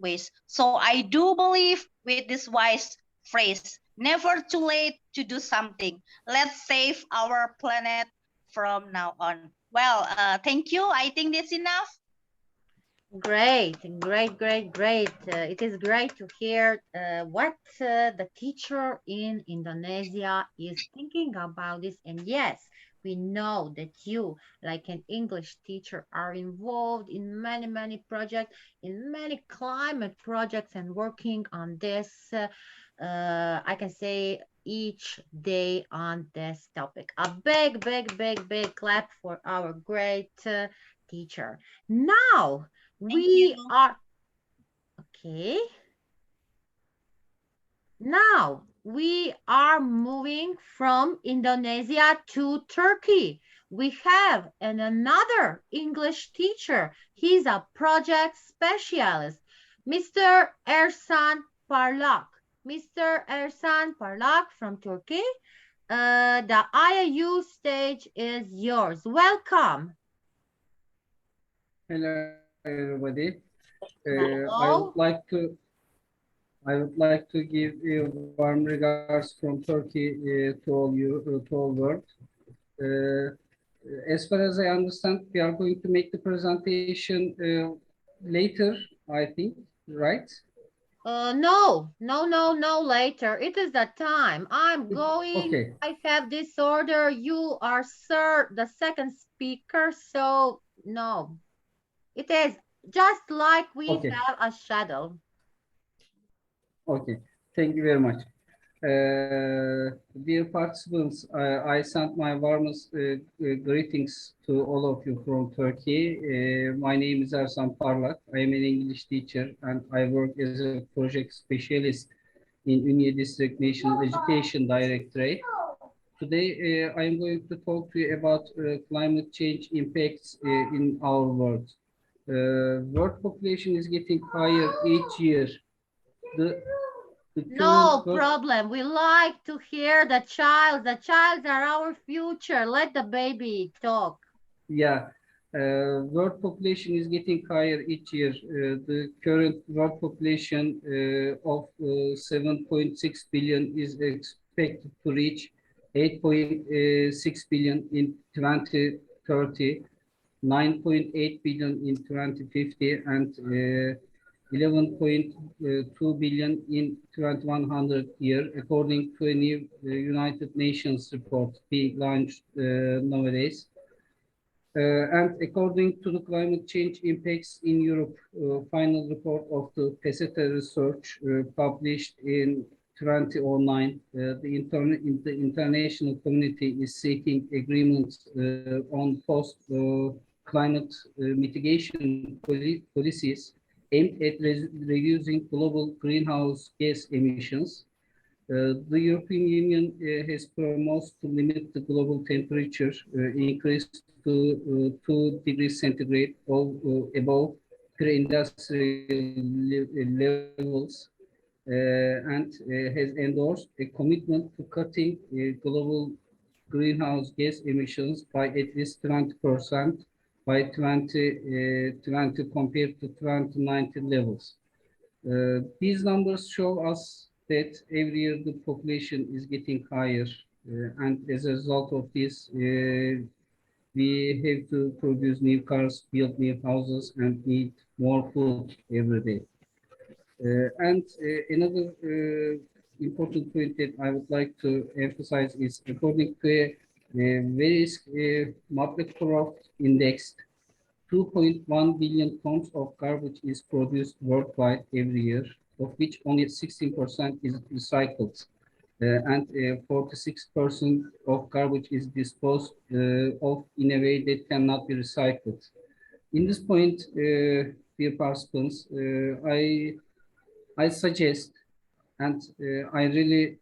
waste. So I do believe with this wise phrase, never too late to do something. Let's save our planet from now on. Well, thank you. I think that's enough. Great, great, great, great. It is great to hear what the teacher in Indonesia is thinking about this. And yes, we know that you, like an English teacher, are involved in many, many projects, in many climate projects, and working on this. I can say each day on this topic. A big, big, big, big clap for our great teacher. Now, we are okay. Now we are moving from Indonesia to Turkey. We have another English teacher. He's a project specialist, Mr. Ersan Parlak. Mr. Ersan Parlak from Turkey. The IIU stage is yours. Welcome. Hello, everybody. Hello. I would like to give you warm regards from Turkey to all you, to all world. As far as I understand, we are going to make the presentation later, I think, right? No, later. It is the time. I'm going. Okay. I have this order. You are, sir, the second speaker. So, no. It is just like we Okay. have a shadow. Okay. Thank you very much. Dear participants, I send my warmest greetings to all of you from Turkey. My name is Ersan Parlak. I am an English teacher and I work as a project specialist in Ünye District National Education Directorate. Today, I am going to talk to you about climate change impacts in our world. World population is getting higher each year. The No problem. We like to hear the child. The child are our future. Let the baby talk. Yeah, world population is getting higher each year. The current world population of 7.6 billion is expected to reach 8.6 billion in 2030, 9.8 billion in 2050, and 11.2 billion in 2100 year, according to a new United Nations report being launched nowadays. And according to the climate change impacts in Europe, final report of the PESETA research published in 2009, the international community is seeking agreement on post-climate mitigation policies aimed at reducing global greenhouse gas emissions. The European Union has promised to limit the global temperature increase to 2 degrees centigrade or above pre-industrial levels and has endorsed a commitment to cutting global greenhouse gas emissions by at least 20% by 2020 compared to 2019 levels. These numbers show us that every year the population is getting higher, and as a result of this, we have to produce new cars, build new houses, and eat more food every day. And another important point that I would like to emphasize is according to a various Maplecroft index, 2.1 billion tons of garbage is produced worldwide every year, of which only 16% is recycled. And 46% of garbage is disposed of in a way that cannot be recycled. In this point, dear participants, I suggest, and I really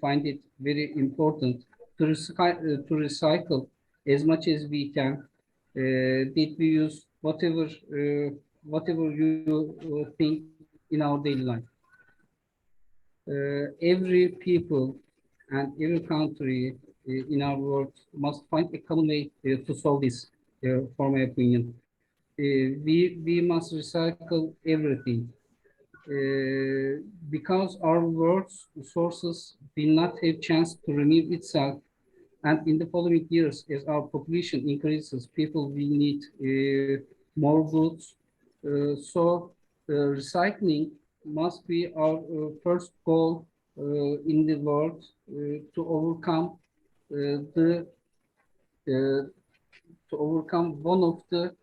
find it very important to recycle as much as we can. That we use whatever you think in our daily life. Every people and every country in our world must find a common way to solve this, for my opinion. We must recycle everything because our world's sources will not have chance to renew itself. And in the following years, as our population increases, people will need more goods. Recycling must be our first goal in the world to overcome the to overcome one of the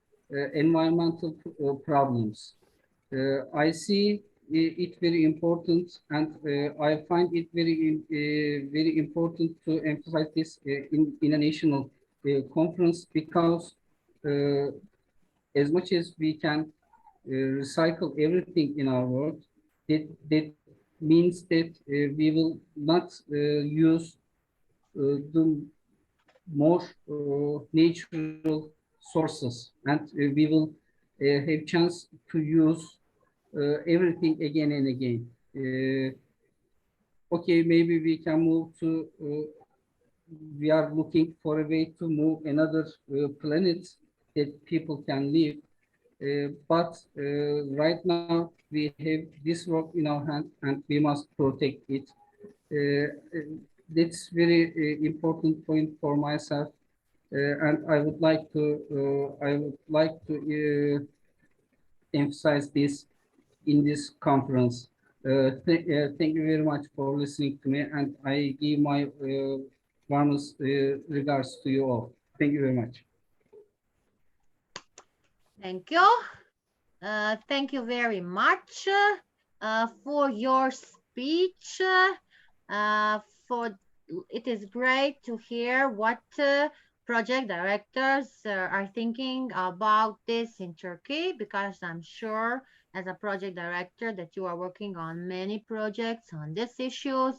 environmental problems. I see it very important, and I find it very important to emphasize this in a national conference, because as much as we can recycle everything in our world, that means that we will not use the more natural sources, and we will have chance to use everything again and again. Okay, maybe we can move to, we are looking for a way to move another planet that people can live. But right now we have this work in our hand and we must protect it. That's very important point for myself. And I would like to emphasize this in this conference. Thank you very much for listening to me, and I give my warmest regards to you all. Thank you very much. Thank you. Thank you very much for your speech. It is great to hear what project directors are thinking about this in Turkey, because I'm sure as a project director that you are working on many projects on these issues.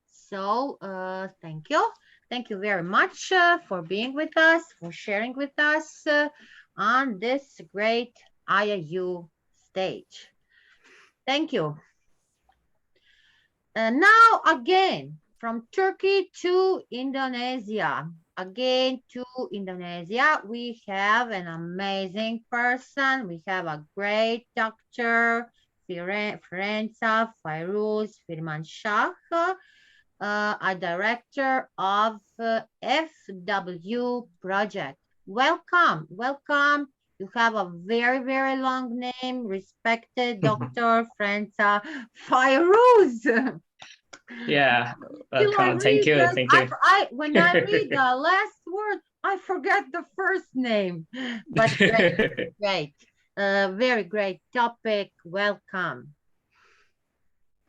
So thank you. Thank you very much for being with us, for sharing with us on this great IIU stage. Thank you. And now again, from Turkey to Indonesia. Again to Indonesia, we have an amazing person. We have a great doctor, Firenza Fairuz Firmanshah, a director of FW project. Welcome, welcome. You have a very, very long name, respected Dr. Firenza Fairuz. Yeah, welcome. Thank you. Thank you. When I read the last word, I forget the first name. But great, great. Very great topic. Welcome.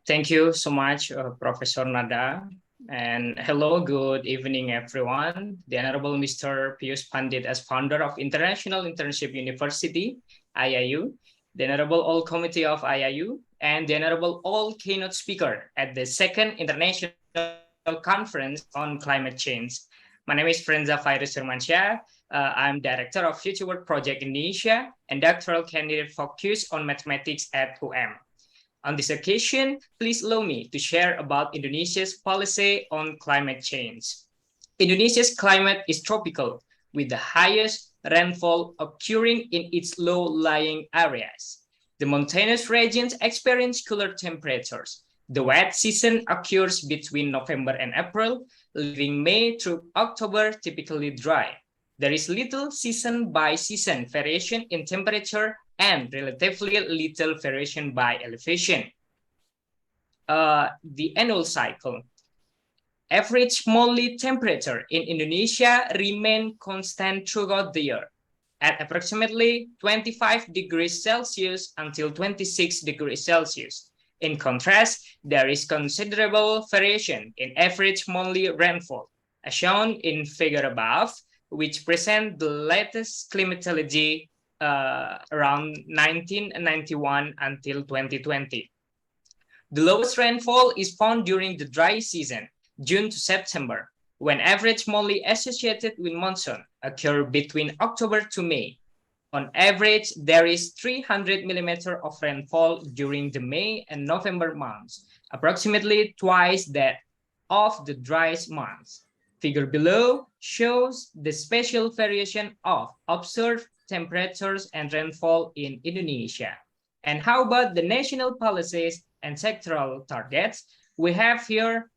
Thank you so much, Professor Nada. And hello, good evening, everyone. The Honorable Mr. Pius Pandit, as founder of International Internship University, IIU, the Honorable All Committee of IIU, and the Honorable All Keynote Speaker at the Second International Conference on Climate Change. My name is Firenza Fairuz Firmansyah. I'm Director of Future Work Project Indonesia and doctoral candidate focused on mathematics at UM. On this occasion, please allow me to share about Indonesia's policy on climate change. Indonesia's climate is tropical, with the highest rainfall occurring in its low-lying areas. The mountainous regions experience cooler temperatures. The wet season occurs between November and April, leaving May through October typically dry. There is little season-by-season variation in temperature and relatively little variation by elevation. The annual cycle. Average monthly temperature in Indonesia remain constant throughout the year at approximately 25 degrees Celsius until 26 degrees Celsius. In contrast, there is considerable variation in average monthly rainfall, as shown in figure above, which present the latest climatology around 1991 until 2020. The lowest rainfall is found during the dry season, June to September, when average monthly associated with monsoon occur between October to May. On average, there is 300 millimeters of rainfall during the May and November months, approximately twice that of the driest months. Figure below shows the spatial variation of observed temperatures and rainfall in Indonesia. And how about the national policies and sectoral targets? We have here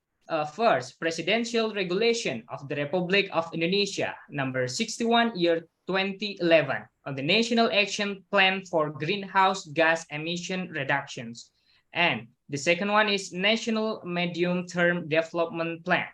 first, Presidential Regulation of the Republic of Indonesia, number 61, year 2011, on the National Action Plan for Greenhouse Gas Emission Reductions. And the second one is National Medium Term Development Plan,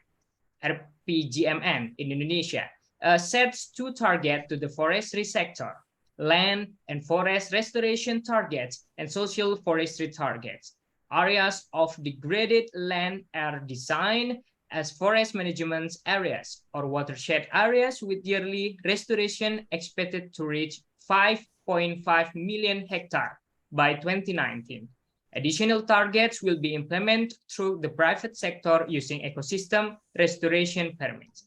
RPGMN in Indonesia, sets two targets to the forestry sector: land and forest restoration targets and social forestry targets. Areas of degraded land are designed as forest management areas or watershed areas with yearly restoration expected to reach 5.5 million hectares by 2019. Additional targets will be implemented through the private sector using ecosystem restoration permits.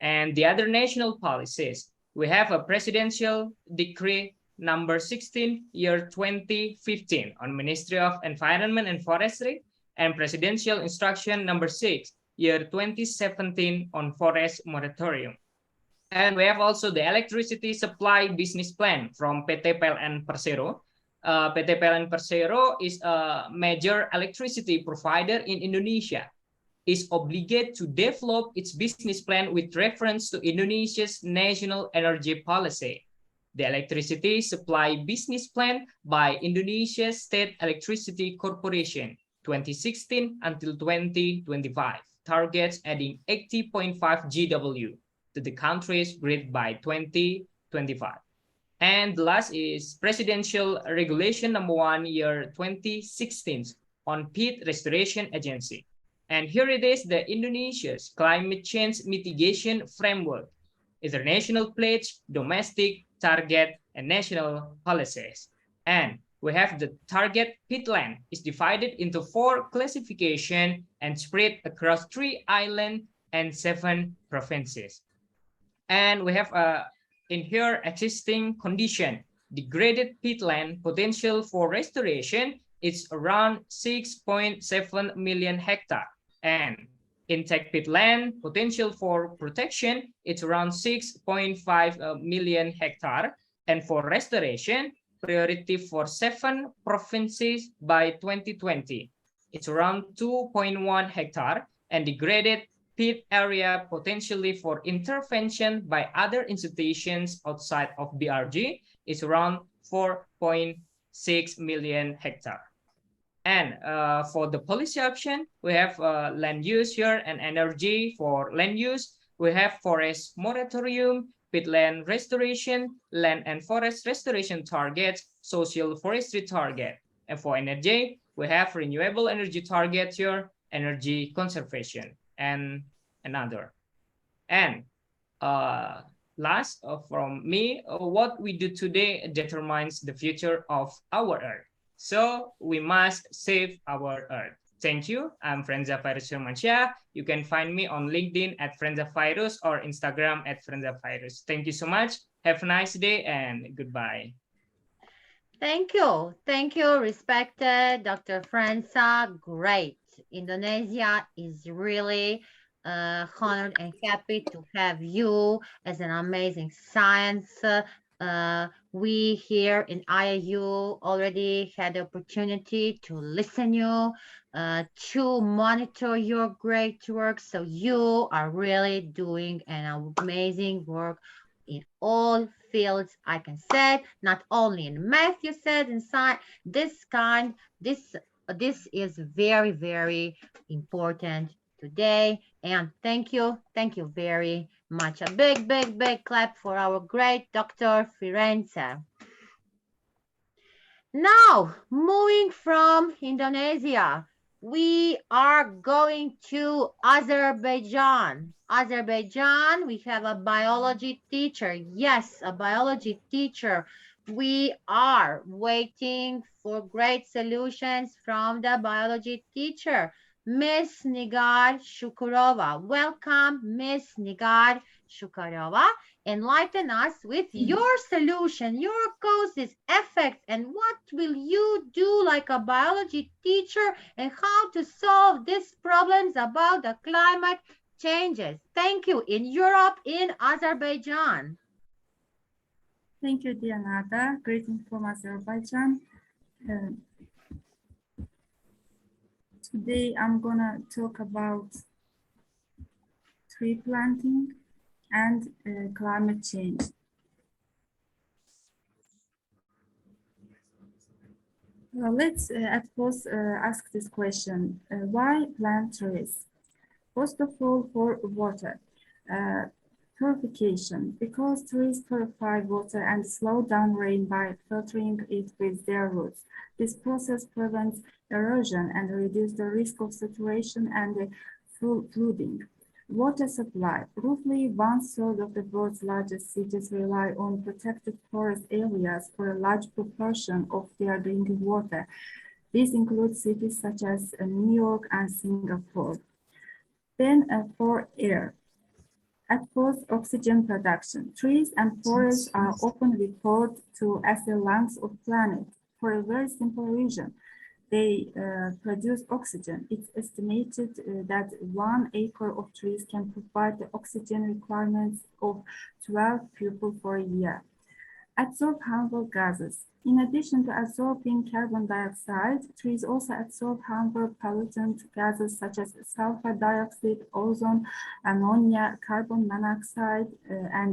And the other national policies, we have a presidential decree number 16, year 2015 on Ministry of Environment and Forestry, and Presidential Instruction number 6, year 2017 on Forest Moratorium. And we have also the Electricity Supply Business Plan from PT PLN Persero. PT PLN Persero is a major electricity provider in Indonesia, is obligated to develop its business plan with reference to Indonesia's national energy policy. The Electricity Supply Business Plan by Indonesia State Electricity Corporation 2016 until 2025 targets adding 80.5 GW to the country's grid by 2025. And the last is Presidential Regulation number 1, year 2016 on Peat Restoration Agency. And here it is, the Indonesia's climate change mitigation framework. International pledge, domestic target, and national policies. And we have the target peatland is divided into 4 classifications and spread across 3 islands and 7 provinces. And we have in here existing condition, degraded peatland potential for restoration is around 6.7 million hectares. And intact peatland potential for protection, it's around 6.5 million hectares. And for restoration, priority for 7 provinces by 2020. It's around 2.1 hectares, and degraded peat area potentially for intervention by other institutions outside of BRG is around 4.6 million hectares. And for the policy option, we have land use here and energy. For land use, we have forest moratorium, peatland restoration, land and forest restoration targets, social forestry target. And for energy, we have renewable energy target here, energy conservation, and another. And last from me, what we do today determines the future of our Earth. So we must save our Earth. Thank you. I'm Frenza Virus Firmansyah. You can find me on LinkedIn at Frenza Virus or Instagram at Frenza Virus. Thank you so much. Have a nice day and goodbye. Thank you. Thank you, respected Dr. Frenza. Great. Indonesia is really honored and happy to have you as an amazing science. We here in IIU already had the opportunity to listen you, to monitor your great work. So you are really doing an amazing work in all fields, I can say, not only in math, you said, in science, this is very, very important today. And thank you very much. A big, big, big clap for our great Dr. Firenze. Now, moving from Indonesia, we are going to Azerbaijan. Azerbaijan, we have a biology teacher. Yes, a biology teacher. We are waiting for great solutions from the biology teacher. Miss Nigar Shukurova. Welcome, Miss Nigar Shukurova. Enlighten us with your solution, your causes, effects, and what will you do like a biology teacher and how to solve these problems about the climate changes. Thank you. In Europe, in Azerbaijan. Thank you, dear Nada. Greetings from Azerbaijan. Today I'm gonna talk about tree planting and climate change. Let's at first ask this question. Why plant trees? First of all, for water. Purification, because trees purify water and slow down rain by filtering it with their roots. This process prevents erosion and reduces the risk of saturation and flooding. Water supply. Roughly 1/3 of the world's largest cities rely on protected forest areas for a large proportion of their drinking water. These include cities such as New York and Singapore. Then for air. At first, oxygen production. Trees and forests are often referred to as the lungs of planet for a very simple reason. They produce oxygen. It's estimated that 1 acre of trees can provide the oxygen requirements of 12 people for a year. Absorb harmful gases. In addition to absorbing carbon dioxide, trees also absorb harmful pollutant gases such as sulfur dioxide, ozone, ammonia, carbon monoxide, and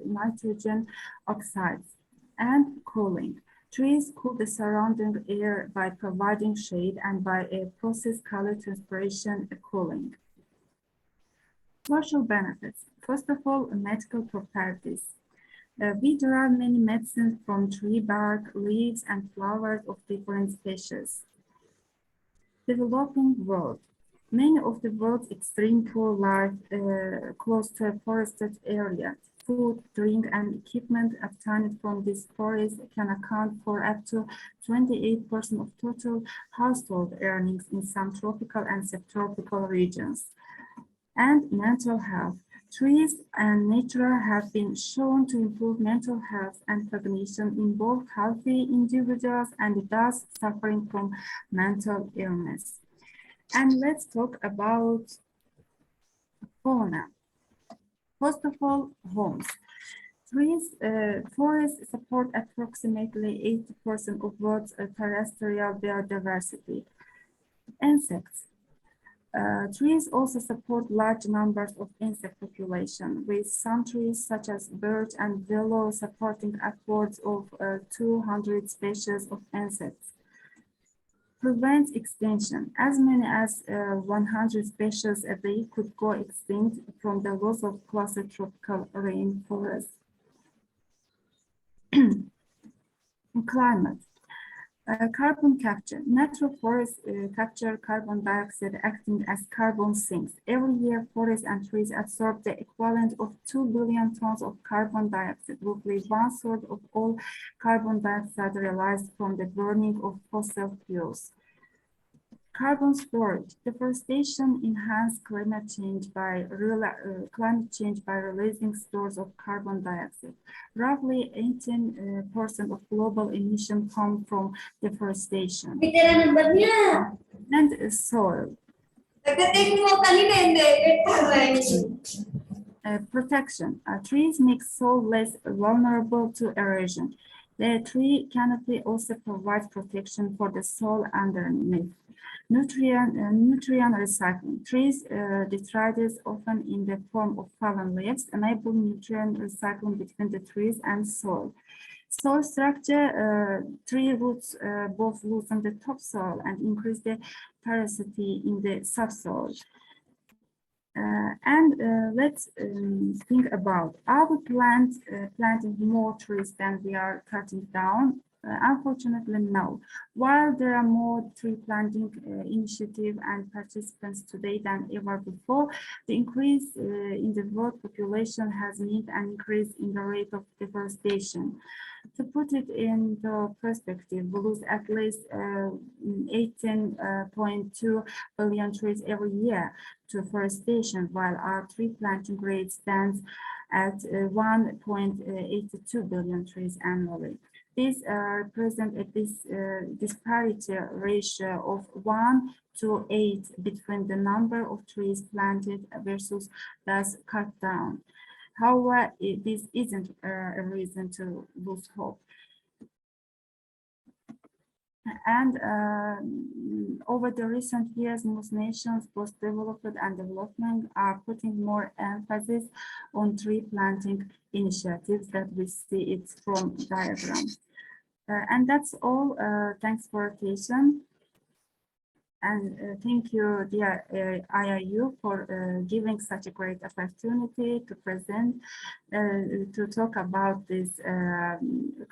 nitrogen oxides. And cooling. Trees cool the surrounding air by providing shade and by a process called transpiration cooling. Social benefits. First of all, medical properties. We derive many medicines from tree bark, leaves, and flowers of different species. Developing world. Many of the world's extreme poor live close to a forested area. Food, drink, and equipment obtained from these forests can account for up to 28% of total household earnings in some tropical and subtropical regions. And mental health. Trees and nature have been shown to improve mental health and cognition in both healthy individuals and those suffering from mental illness. And let's talk about fauna. First of all, homes. Forests support approximately 80% of world's terrestrial biodiversity. Insects. Trees also support large numbers of insect population, with some trees such as birch and willow supporting upwards of 200 species of insects. Prevents extinction. As many as 100 species a day could go extinct from the loss of closer tropical rainforests. Climate. Carbon capture. Natural forests capture carbon dioxide acting as carbon sinks. Every year, forests and trees absorb the equivalent of 2 billion tons of carbon dioxide, roughly 1/3 of all carbon dioxide released from the burning of fossil fuels. Carbon storage. Deforestation enhances climate change by releasing stores of carbon dioxide. Roughly 18% of global emissions come from deforestation. And soil. Protection. Trees make soil less vulnerable to erosion. The tree canopy also provides protection for the soil underneath. Nutrient recycling. Trees detritus often in the form of fallen leaves, enable nutrient recycling between the trees and soil. Soil structure, tree roots both loosen the topsoil and increase the porosity in the subsoil. Let's think about, are we planting more trees than we are cutting down? Unfortunately, no. While there are more tree planting initiative and participants today than ever before, the increase in the world population has meant an increase in the rate of deforestation. To put it into perspective, we lose at least 18.2 billion trees every year to forestation, while our tree planting rate stands at 1.82 billion trees annually. This represents a disparity ratio of 1 to 8 between the number of trees planted versus those cut down. However, this isn't a reason to lose hope. And over the recent years, most nations, both developed and developing, are putting more emphasis on tree planting initiatives that we see it from diagram. And that's all. Thanks for attention. And thank you, dear IIU, for giving such a great opportunity to present, to talk about this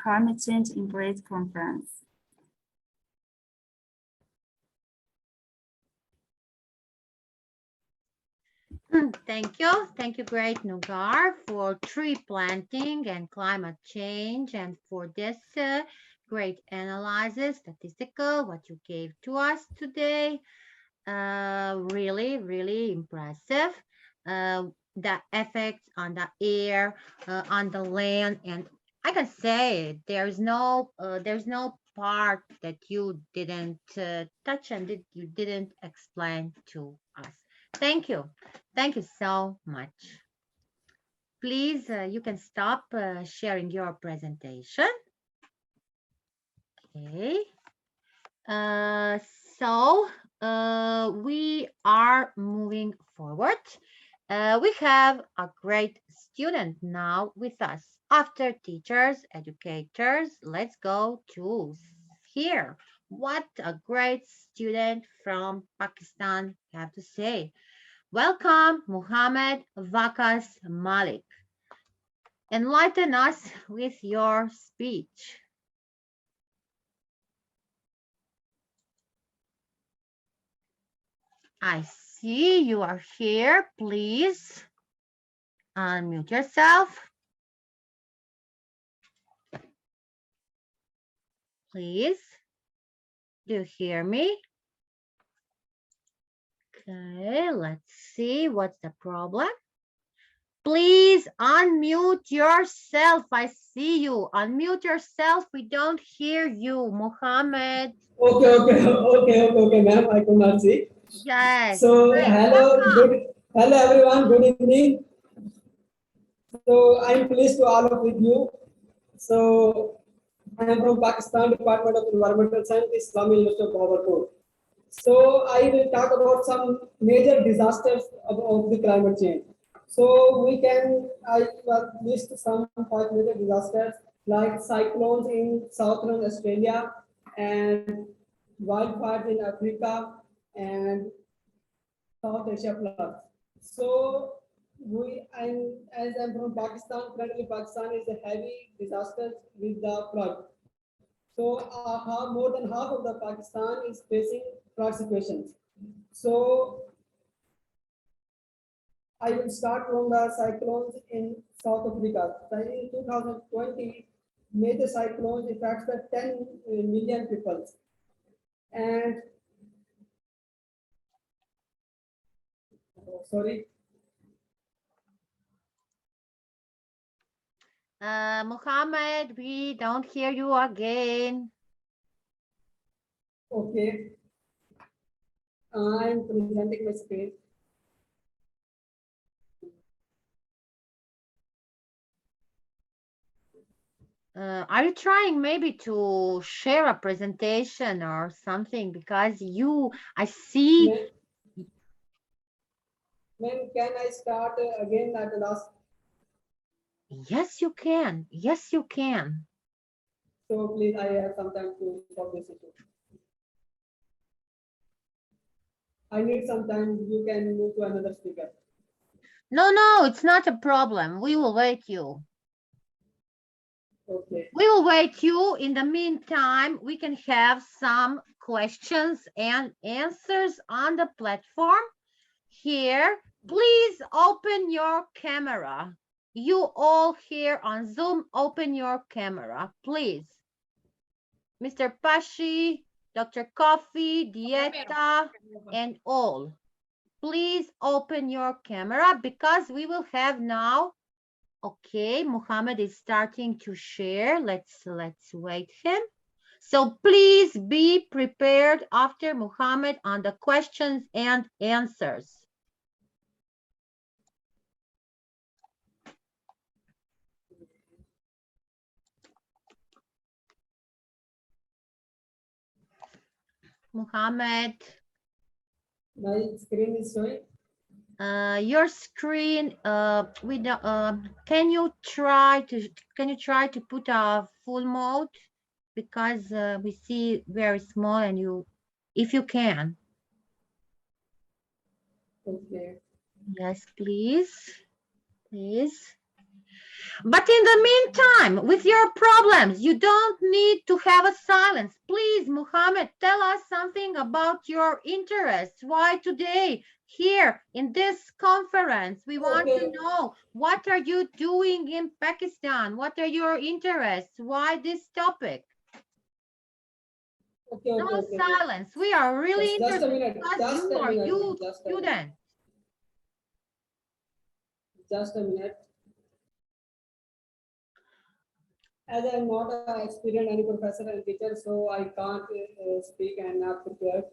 climate change in great conference. Thank you. Thank you, great Nugar, for tree planting and climate change, and for this great analysis, statistical, what you gave to us today. Really, really impressive. The effects on the air, on the land, and I can say there's no part that you didn't touch and that you didn't explain to us. Thank you. Thank you so much. Please, you can stop sharing your presentation. Okay. So we are moving forward. We have a great student now with us. After teachers, educators, let's go to here. What a great student from Pakistan have to say. Welcome, Muhammad Vakas Malik. Enlighten us with your speech. I see you are here. Please unmute yourself. Please. Do you hear me? Okay, let's see what's the problem. Please unmute yourself. I see you. Unmute yourself. We don't hear you, Muhammad. Okay, ma'am. I could not see. Yes. So great. hello everyone. Good evening. So I'm pleased to all of with you. So I am from Pakistan, Department of Environmental Science, Islamic University of Bahawalpur. So I will talk about some major disasters of the climate change. So I list some 5 major disasters like cyclones in southern Australia and wildfires in Africa and South Asia floods. So as I'm from Pakistan, currently Pakistan is a heavy disaster with the flood. So more than half of the Pakistan is facing flood situations. So I will start from the cyclones in South Africa. In 2020, major cyclones affected 10 million people. And sorry. Muhammad, we don't hear you again. Okay. I'm presenting my screen. Are you trying maybe to share a presentation or something? Because I see. When can I start again at the last? Yes, you can. Yes, you can. So please, I have some time to solve this issue. I need some time. You can move to another speaker. No, it's not a problem. We will wait you. Okay. We will wait you. In the meantime, we can have some questions and answers on the platform here. Please open your camera. You all here on Zoom, open your camera, please. Mr. Pashi, Dr. Coffee, Dieta, and all. Please open your camera because we will have now. Okay, Muhammad is starting to share. Let's wait him. So please be prepared after Muhammad on the questions and answers. Muhammad. My screen is showing. Your screen. Can you try to put a full mode because we see very small and if you can. Okay. Yes, please. But in the meantime, with your problems, you don't need to have a silence. Please, Muhammad, tell us something about your interests. Why today, here in this conference, we want to know what are you doing in Pakistan? What are your interests? Why this topic? No silence. We are really interested because you are youth student. Just a minute. As I am not an experienced any professor and teacher, so I can't speak and not prepared.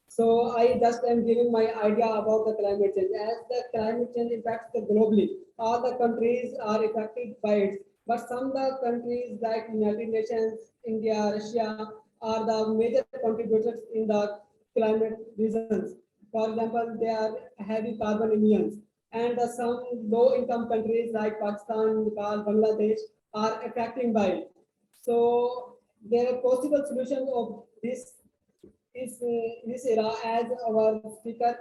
So I just am giving my idea about the climate change. As the climate change impacts the globally, all the countries are affected by it. But some of the countries like United Nations, India, Russia are the major contributors in the climate reasons. For example, they are heavy carbon emissions, and some low-income countries like Pakistan, Nepal, Bangladesh are affecting by it. So there are possible solutions of this era, as our speaker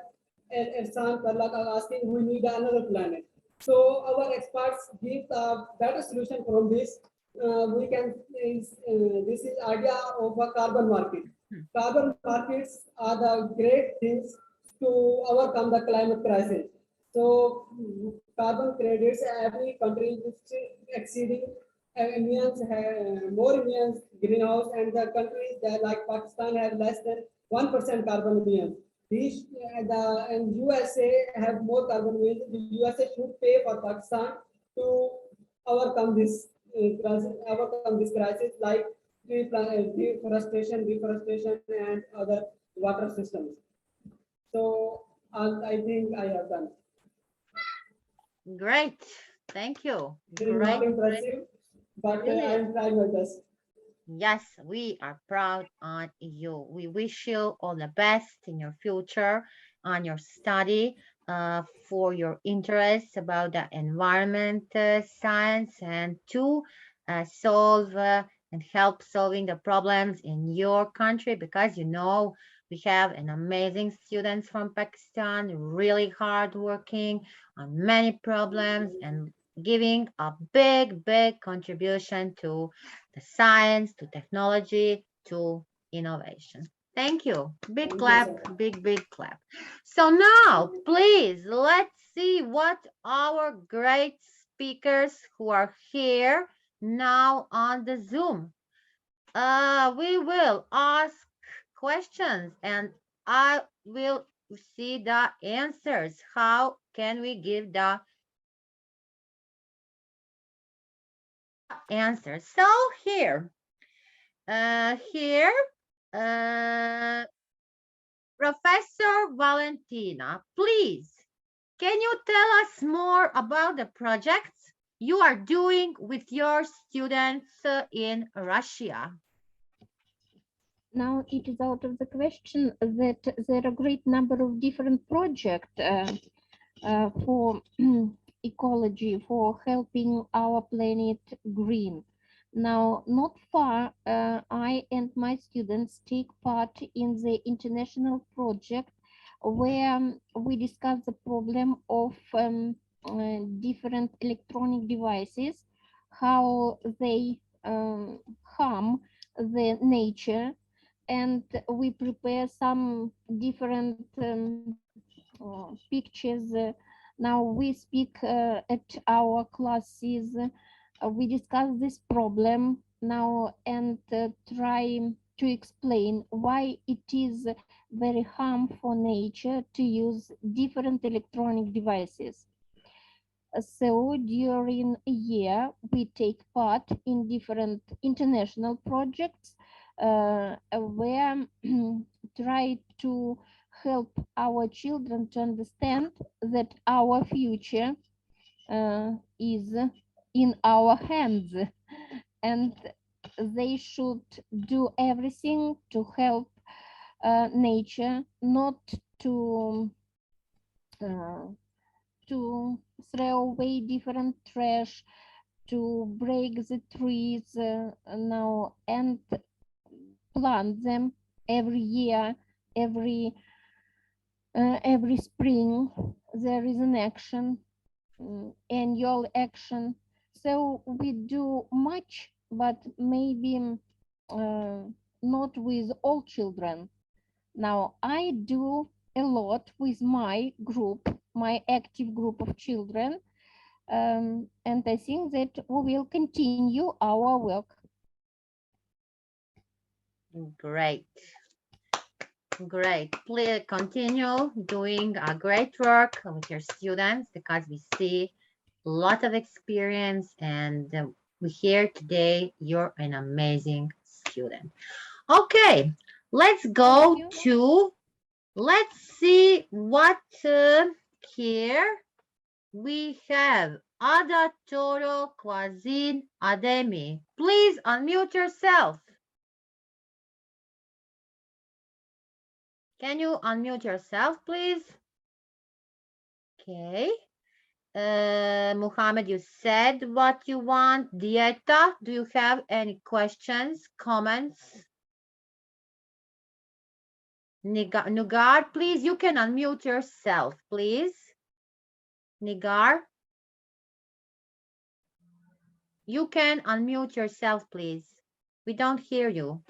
Ersan Parlak are asking, we need another planet. So our experts give a better solution from this. We can this is idea of a carbon market. Carbon markets are the great things to overcome the climate crisis. So carbon credits, every country is exceeding emissions, more emissions greenhouse, and the countries that like Pakistan have less than 1% carbon emissions. These and USA have more carbon emissions. The USA should pay for Pakistan to overcome this crisis, like deforestation, and other water systems. So I think I have done. Great, thank you. It is not impressive, but I'm trying my best. Yes, we are proud on you. We wish you all the best in your future, on your study, for your interests about the environment science, and to solve and help solving the problems in your country, because you know we have an amazing students from Pakistan, really hardworking on many problems and giving a big contribution to the science, to technology, to innovation. Thank you. Big clap, big clap. So now, please, let's see what our great speakers who are here now on the Zoom. We will ask questions and I will see the answers. How can we give the answers? So here, Professor Valentina, please, can you tell us more about the projects you are doing with your students in Russia? Now it is out of the question that there are a great number of different projects for ecology, for helping our planet green. Now, not far, I and my students take part in the international project where we discuss the problem of different electronic devices, how they harm the nature, and we prepare some different pictures Now we speak at our classes, we discuss this problem now and try to explain why it is very harmful for nature to use different electronic devices. So during a year, we take part in different international projects where try to help our children to understand that our future is in our hands, and they should do everything to help nature, not to throw away different trash, to break the trees now and plant them every year, every spring. There is an action, annual action. So we do much, but maybe not with all children. Now I do a lot with my group, my active group of children, and I think that we will continue our work. Great. Great. Please continue doing a great work with your students because we see a lot of experience, and we hear today you're an amazing student. Okay, let's go to, let's see what here we have. Ada Toro Kwazin Ademi. Please unmute yourself. Can you unmute yourself, please? Okay. Muhammad, you said what you want. Dieta, do you have any questions, comments? Nigar, please, you can unmute yourself, please. Nigar, you can unmute yourself, please. We don't hear you.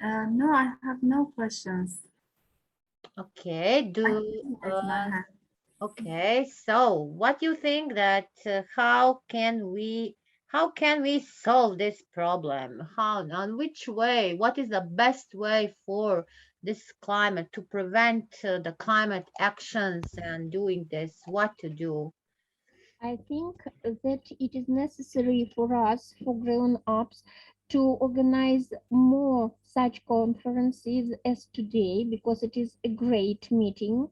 No, I have no questions. Okay, okay, so what do you think that how can we solve this problem? How, on which way? What is the best way for this climate to prevent the climate actions and doing this? What to do? I think that it is necessary for us, for grown-ups, to organize more such conferences as today, because it is a great meeting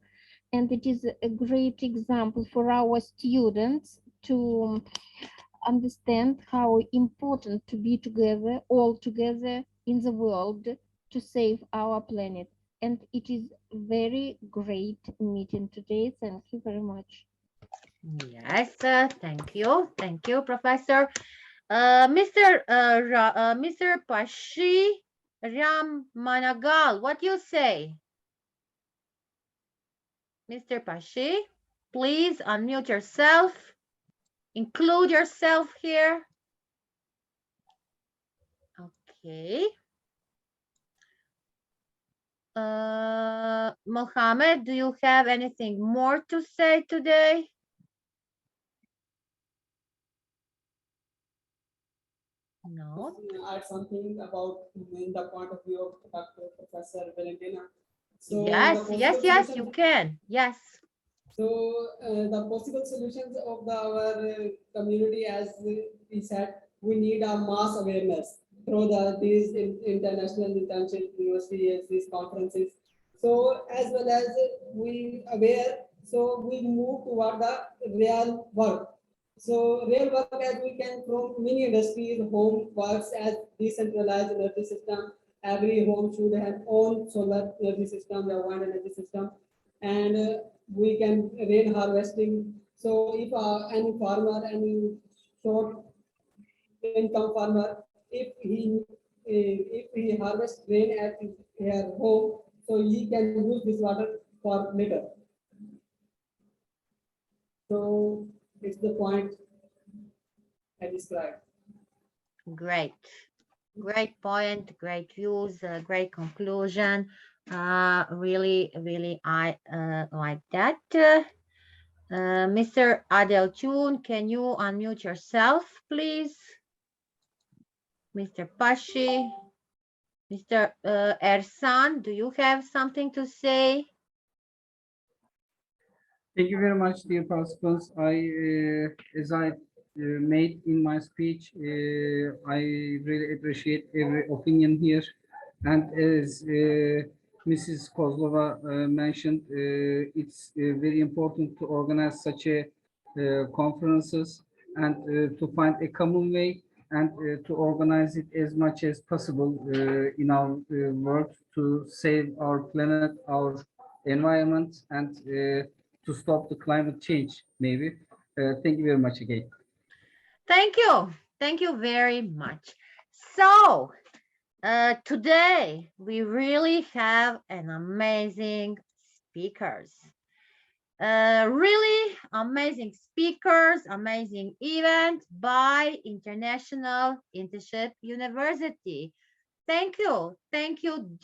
and it is a great example for our students to understand how important to be together, all together in the world to save our planet. And it is very great meeting today. Thank you very much. Yes, thank you. Thank you, Professor. Mr. Pashi Ram Managal, what you say? Mr. Pashi, please unmute yourself. Include yourself here. Okay. Mohammed, do you have anything more to say today? No. Add something about in the point of view of Dr. Professor Valentina. So yes, you can. Yes. So the possible solutions of our community, as we said, we need a mass awareness through these international internship universities, these conferences. So as well as we aware, so we move toward the real work. So real work, as we can from many industries, home works as decentralized energy system. Every home should have own solar energy system, their wind energy system, and we can rain harvesting. So if any farmer, any short income farmer, if he harvests rain at his home, so he can use this water for later. So it's the point I described. Great. Great point, great views, great conclusion. Really, I like that. Mr. Adeltun, can you unmute yourself, please? Mr. Pashi, Mr. Ersan, do you have something to say? Thank you very much, dear participants. As I made in my speech, I really appreciate every opinion here. And as Mrs. Kozlova mentioned, it's very important to organize such a conferences and to find a common way and to organize it as much as possible in our work to save our planet, our environment, and to stop the climate change, maybe. Thank you very much again. Thank you. Thank you very much. So, today we really have an amazing speakers. Really amazing speakers, amazing event by International Internship University. Thank you,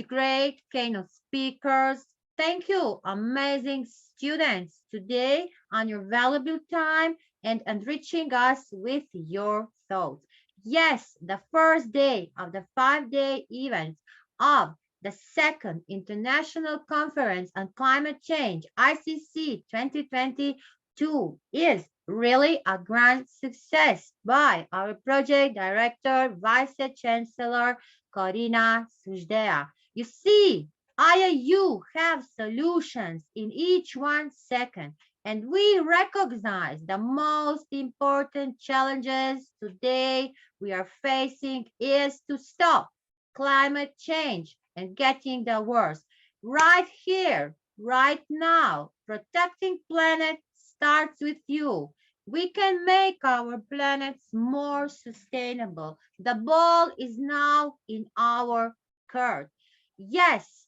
great keynote speakers. Thank you, amazing students today on your valuable time and enriching us with your thoughts. Yes, the first day of the 5-day event of the second International Conference on Climate Change, ICC 2022, is really a grand success by our project director, Vice Chancellor, Corina Sujdea. You see, IIU have solutions in each 1 second, and we recognize the most important challenges today we are facing is to stop climate change and getting the worst right here, right now. Protecting planet starts with you. We can make our planets more sustainable. The ball is now in our court. Yes,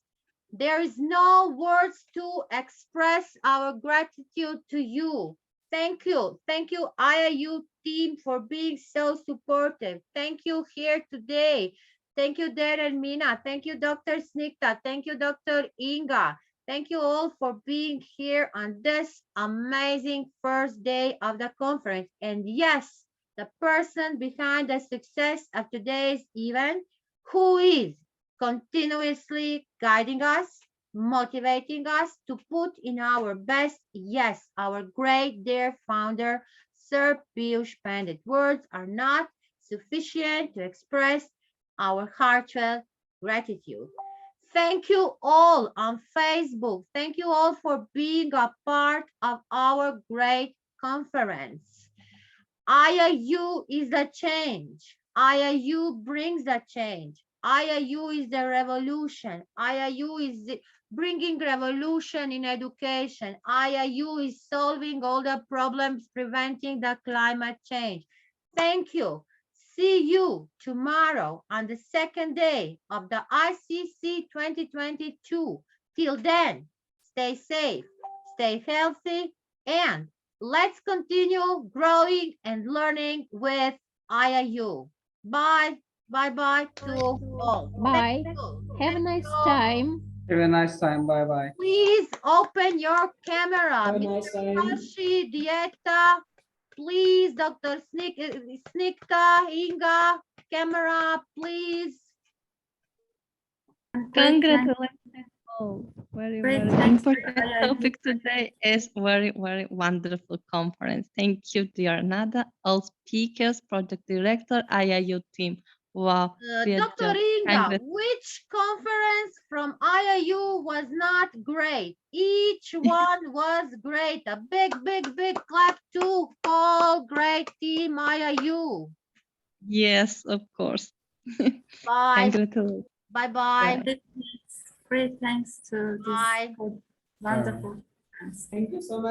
there is no words to express our gratitude to you. Thank you. Thank you, IIU team, for being so supportive. Thank you here today. Thank you, Darren Mina. Thank you, Dr. Snikta. Thank you, Dr. Inga. Thank you all for being here on this amazing first day of the conference. And yes, the person behind the success of today's event, who is continuously guiding us, motivating us to put in our best, yes, our great dear founder, Sir Piyush Pandit. Words are not sufficient to express our heartfelt gratitude. Thank you all on Facebook. Thank you all for being a part of our great conference. IIU is a change. IIU brings a change. IIU is the revolution. IIU is bringing revolution in education. IIU is solving all the problems preventing the climate change. Thank you. See you tomorrow on the second day of the ICC 2022. Till then, stay safe, stay healthy, and let's continue growing and learning with IIU. Bye. Bye-bye to all. Bye. Have a nice time. Have a nice time. Bye-bye. Please open your camera. Have a nice time. Mr. Dieta, please, Dr. Snikta, Inga, camera, please. Congratulations all. Very important topic today is very wonderful conference. Thank you, dear Nada, all speakers, project director, IIU team. Wow. Dr. Inga, which conference from IIU was not great? Each one was great. A big clap to all great team IIU. Yes, of course. Bye. Congratulations. Bye-bye. Great thanks to this Bye. wonderful. Thank you so much.